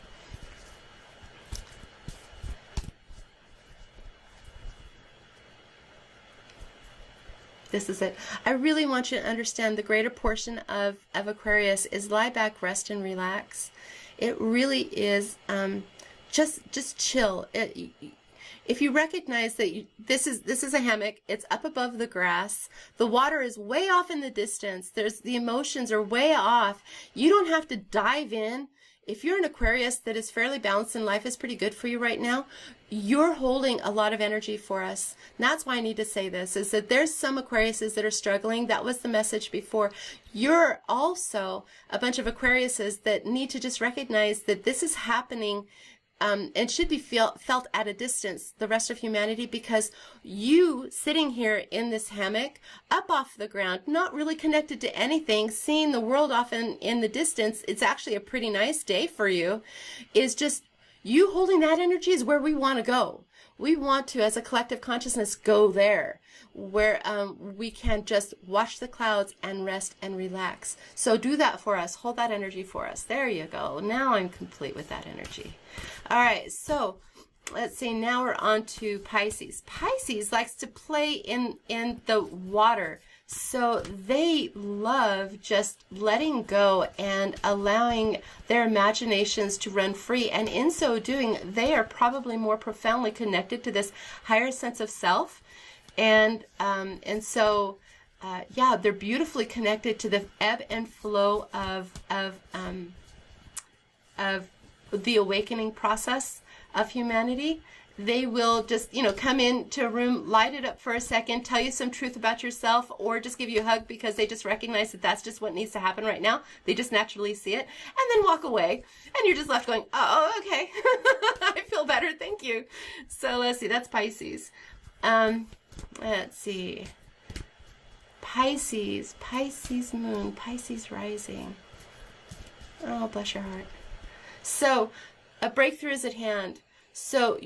This is it. I really want you to understand the greater portion of Aquarius is lie back, rest, and relax. It really is just chill. If you recognize that this is a hammock, it's up above the grass, the water is way off in the distance, the emotions are way off, you don't have to dive in. If you're an Aquarius that is fairly balanced and life is pretty good for you right now, you're holding a lot of energy for us. And that's why I need to say this, is that there's some Aquariuses that are struggling. That was the message before. You're also a bunch of Aquariuses that need to just recognize that this is happening and should be felt at a distance, the rest of humanity, because you sitting here in this hammock, up off the ground, not really connected to anything, seeing the world off in the distance, it's actually a pretty nice day for you, is just you holding that energy is where we want to go. We want to, as a collective consciousness, go there, where we can just watch the clouds and rest and relax. So do that for us. Hold that energy for us. There you go. Now I'm complete with that energy. All right, so let's see. Now we're on to Pisces. Pisces likes to play in the water. So they love just letting go and allowing their imaginations to run free. And in so doing, they are probably more profoundly connected to this higher sense of self. And so, yeah, they're beautifully connected to the ebb and flow of the awakening process of humanity. They will just, come into a room, light it up for a second, tell you some truth about yourself, or just give you a hug because they just recognize that that's just what needs to happen right now. They just naturally see it, and then walk away. And you're just left going, oh, okay. I feel better. Thank you. So let's see. That's Pisces. Let's see. Pisces moon, Pisces rising. Oh, bless your heart. So a breakthrough is at hand. So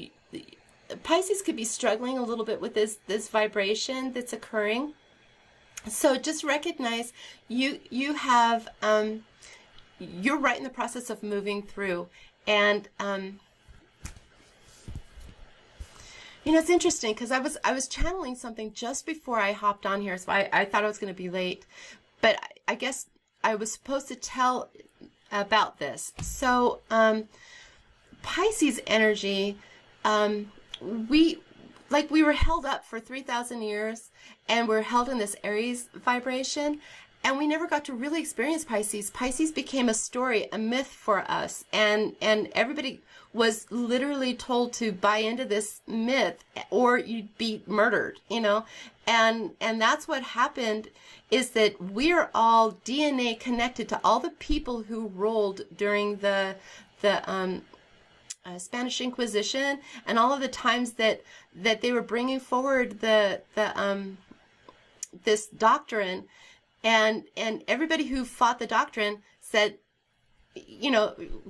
Pisces could be struggling a little bit with this vibration that's occurring. So just recognize you have you're right in the process of moving through, and it's interesting because I was channeling something just before I hopped on here, so I thought I was going to be late, but I guess I was supposed to tell about this. So Pisces energy, we were held up for 3,000 years, and we're held in this Aries vibration, and we never got to really experience Pisces. Pisces became a story, a myth for us, and everybody was literally told to buy into this myth or you'd be murdered, and that's what happened, is that we're all DNA connected to all the people who ruled during the Spanish Inquisition, and all of the times that they were bringing forward this doctrine, and everybody who fought the doctrine said,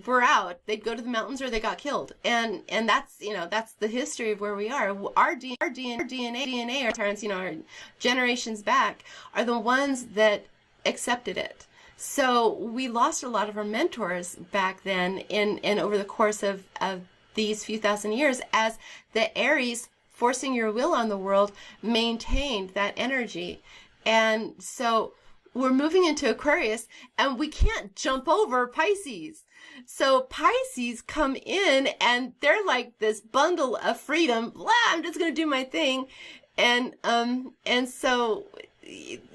we're out. They'd go to the mountains or they got killed, and that's that's the history of where we are. Our DNA, our parents, our generations back, are the ones that accepted it. So we lost a lot of our mentors back then and over the course of these few thousand years, as the Aries, forcing your will on the world, maintained that energy. And so we're moving into Aquarius, and we can't jump over Pisces. So Pisces come in, and they're like this bundle of freedom. Blah, I'm just going to do my thing. And so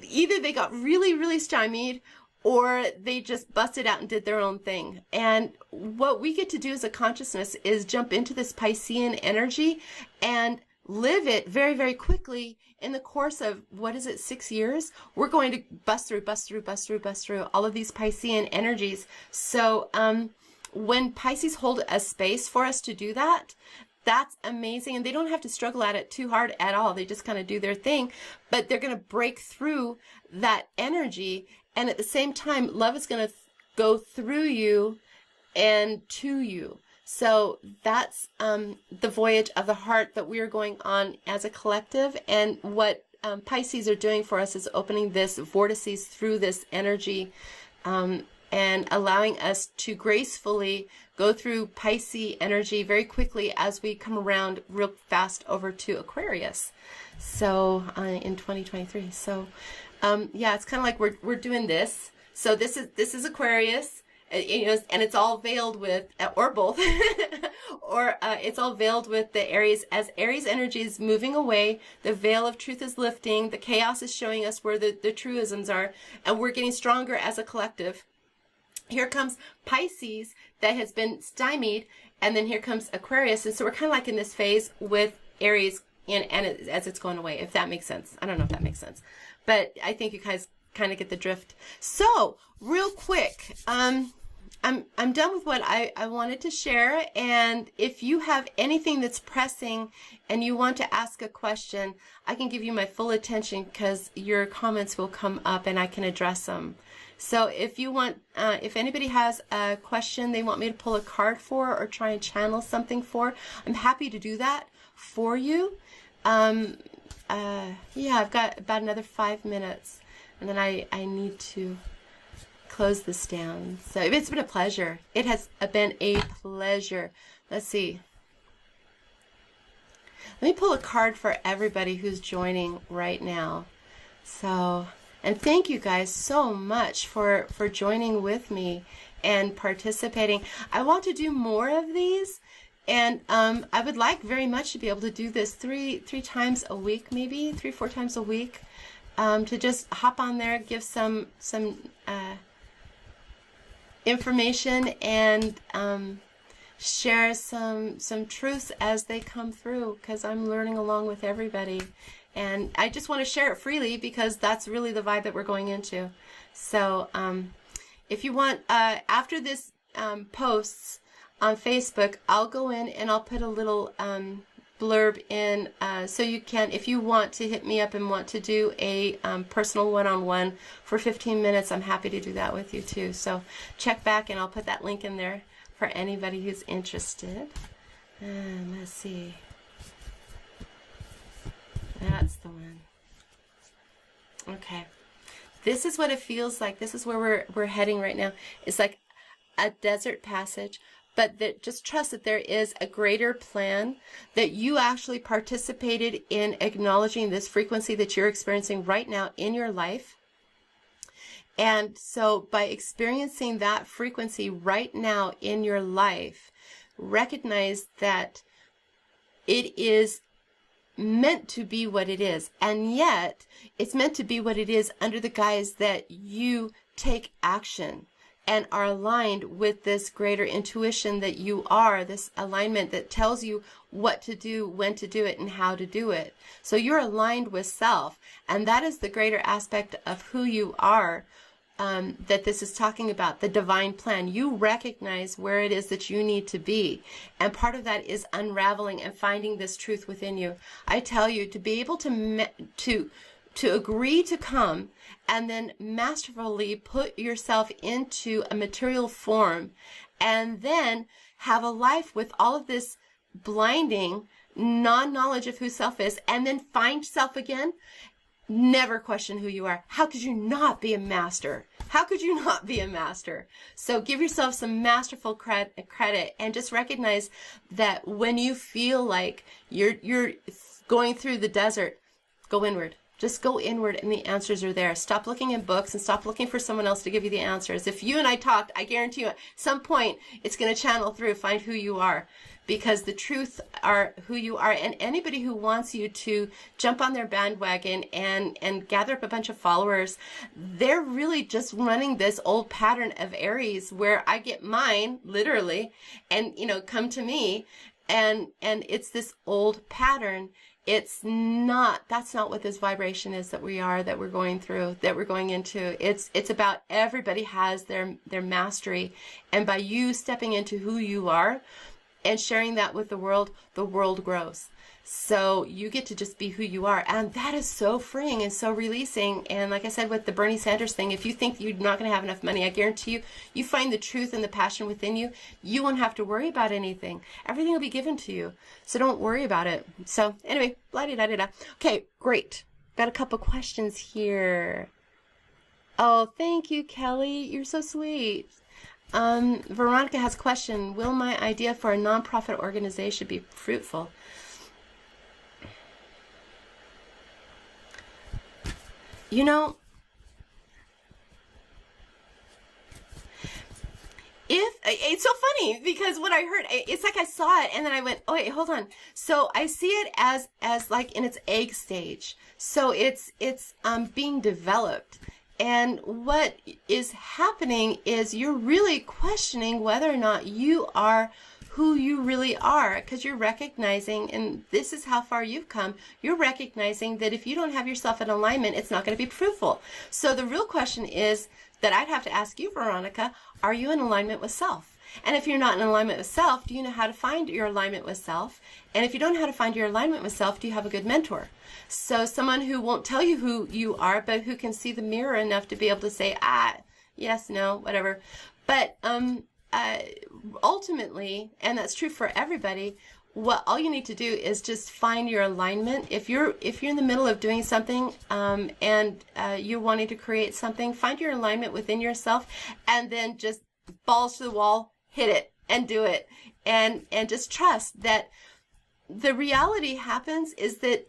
either they got really, really stymied, or they just busted out and did their own thing. And what we get to do as a consciousness is jump into this Piscean energy and live it very, very quickly. In the course of, 6 years, we're going to bust through all of these Piscean energies. So when Pisces hold a space for us to do that, that's amazing. And they don't have to struggle at it too hard at all. They just kind of do their thing, but they're going to break through that energy. And at the same time, love is going to go through you and to you. So that's the voyage of the heart that we are going on as a collective. And what Pisces are doing for us is opening this vortices through this energy and allowing us to gracefully go through Pisces energy very quickly as we come around real fast over to Aquarius. So in 2023. So yeah, it's kind of like we're doing this. So this is Aquarius. You know, and it's all veiled with, or both, or it's all veiled with the Aries. As Aries energy is moving away, the veil of truth is lifting, the chaos is showing us where the truisms are, and we're getting stronger as a collective. Here comes Pisces that has been stymied, and then here comes Aquarius, and so we're kind of like in this phase with Aries, and as it's going away, if that makes sense. I don't know if that makes sense, but I think you guys kind of get the drift. So real quick, I'm done with what I wanted to share, and if you have anything that's pressing and you want to ask a question, I can give you my full attention because your comments will come up and I can address them. So if you want, if anybody has a question they want me to pull a card for or try and channel something for, I'm happy to do that for you. Yeah, I've got about another 5 minutes. And then I need to close this down. So it's been a pleasure. It has been a pleasure. Let's see. Let me pull a card for everybody who's joining right now. So, and thank you guys so much for joining with me and participating. I want to do more of these. And I would like very much to be able to do this three times a week, maybe 3-4 times a week. To just hop on there, give some information and share some truths as they come through, because I'm learning along with everybody, and I just want to share it freely because that's really the vibe that we're going into. So if you want, after this posts on Facebook, I'll go in and I'll put a little blurb in, so you can, if you want to hit me up and want to do a personal one-on-one for 15 minutes, I'm happy to do that with you too. So check back and I'll put that link in there for anybody who's interested. And let's see. That's the one. Okay. This is what it feels like. This is where we're heading right now. It's like a desert passage. But that just trust that there is a greater plan, that you actually participated in acknowledging this frequency that you're experiencing right now in your life. And so by experiencing that frequency right now in your life, recognize that it is meant to be what it is. And yet it's meant to be what it is under the guise that you take action and are aligned with this greater intuition that you are, this alignment that tells you what to do, when to do it, and how to do it. So you're aligned with self, and that is the greater aspect of who you are that this is talking about, the divine plan. You recognize where it is that you need to be, and part of that is unraveling and finding this truth within you. I tell you, to be able to agree to come and then masterfully put yourself into a material form and then have a life with all of this blinding non-knowledge of who self is, and then find self again. Never question who you are. How could you not be a master? How could you not be a master? So give yourself some masterful credit and just recognize that when you feel like you're going through the desert, go inward. Just go inward and the answers are there. Stop looking in books and stop looking for someone else to give you the answers. If you and I talked, I guarantee you at some point it's going to channel through, find who you are. because the truth are who you are. And anybody who wants you to jump on their bandwagon and gather up a bunch of followers, they're really just running this old pattern of Aries where I get mine literally and, you know, come to me, and it's this old pattern. It's not, that's not what this vibration is that we're going through, that we're going into. It's about everybody has their mastery. And by you stepping into who you are and sharing that with the world grows. So you get to just be who you are. And that is so freeing and so releasing. And like I said, with the Bernie Sanders thing, if you think you're not going to have enough money, I guarantee you, you find the truth and the passion within you, you won't have to worry about anything. Everything will be given to you. So don't worry about it. So anyway, blah-de-da-da-da. Okay, great. Got a couple questions here. Oh, thank you, Kelly. You're so sweet. Veronica has a question. Will my idea for a nonprofit organization be fruitful? You know, it's so funny because what I heard, it's like I saw it and then I went, oh wait, hold on. So I see it as like in its egg stage. So it's being developed. And what is happening is you're really questioning whether or not you are who you really are, because you're recognizing, and this is how far you've come, you're recognizing that if you don't have yourself in alignment, it's not going to be fruitful. So the real question is that I'd have to ask you, Veronica, are you in alignment with self? And if you're not in alignment with self, do you know how to find your alignment with self? And if you don't know how to find your alignment with self, do you have a good mentor? So someone who won't tell you who you are, but who can see the mirror enough to be able to say, yes, no, whatever. But ultimately, and that's true for everybody, all you need to do is just find your alignment. If you're in the middle of doing something and you're wanting to create something, find your alignment within yourself, and then just balls to the wall, hit it and do it, and just trust that the reality happens is that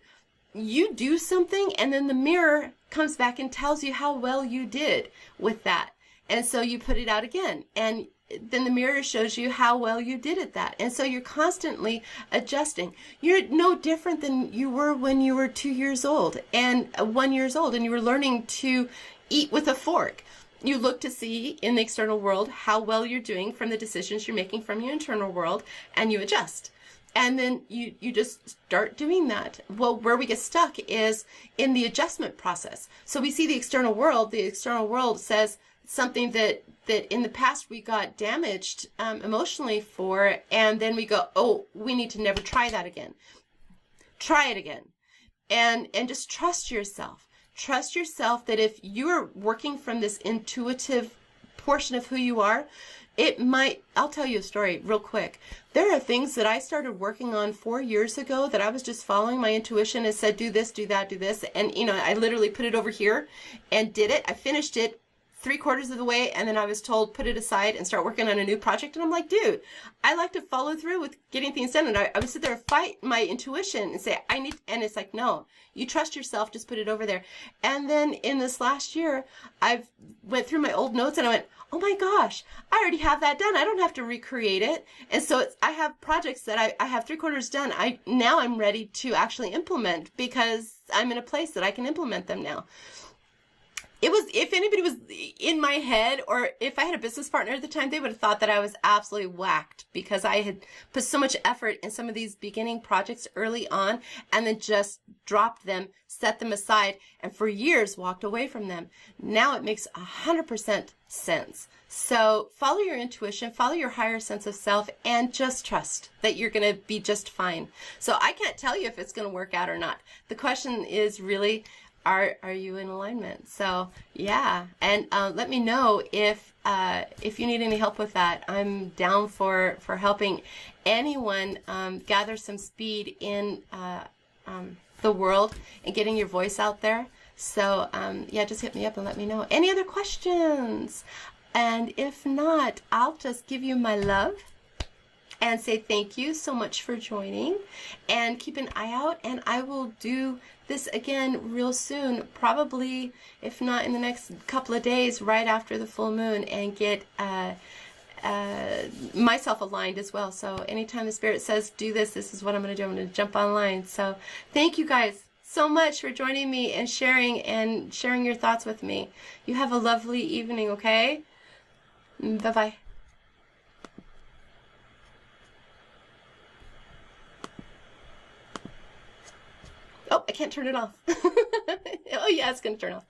you do something and then the mirror comes back and tells you how well you did with that. And so you put it out again, and then the mirror shows you how well you did at that. And so you're constantly adjusting. You're no different than you were when you were 2 years old and 1 year old, and you were learning to eat with a fork. You look to see in the external world how well you're doing from the decisions you're making from your internal world, and you adjust. And then you just start doing that. Well, where we get stuck is in the adjustment process. So we see the external world says something that in the past we got damaged emotionally for, and then we go, oh, we need to never try that again. Try it again. And just trust yourself. Trust yourself that if you're working from this intuitive portion of who you are, I'll tell you a story real quick. There are things that I started working on 4 years ago that I was just following my intuition and said, do this, do that, do this. And, I literally put it over here and did it. I finished it 3/4 of the way, and then I was told, put it aside and start working on a new project. And I'm like, dude, I like to follow through with getting things done. And I would sit there and fight my intuition and say, and it's like, no, you trust yourself, just put it over there. And then in this last year, I've went through my old notes and I went, oh my gosh, I already have that done. I don't have to recreate it. And so I have projects that I have 3/4 done. Now I'm ready to actually implement because I'm in a place that I can implement them now. It was, if anybody was in my head, or if I had a business partner at the time, they would have thought that I was absolutely whacked because I had put so much effort in some of these beginning projects early on and then just dropped them, set them aside, and for years walked away from them. Now it makes 100% sense. So follow your intuition, follow your higher sense of self, and just trust that you're going to be just fine. So I can't tell you if it's going to work out or not. The question is really, are you in alignment? So yeah, and let me know if you need any help with that. I'm down for helping anyone gather some speed in the world and getting your voice out there. So yeah, just hit me up and let me know. Any other questions? And if not, I'll just give you my love and say thank you so much for joining, and keep an eye out, and I will do this again real soon, probably if not in the next couple of days, right after the full moon, and get myself aligned as well. So anytime the Spirit says do this, this is what I'm going to do. I'm going to jump online. So thank you guys so much for joining me and sharing your thoughts with me. You have a lovely evening, okay? Bye-bye. Oh, I can't turn it off. Oh yeah, it's going to turn off.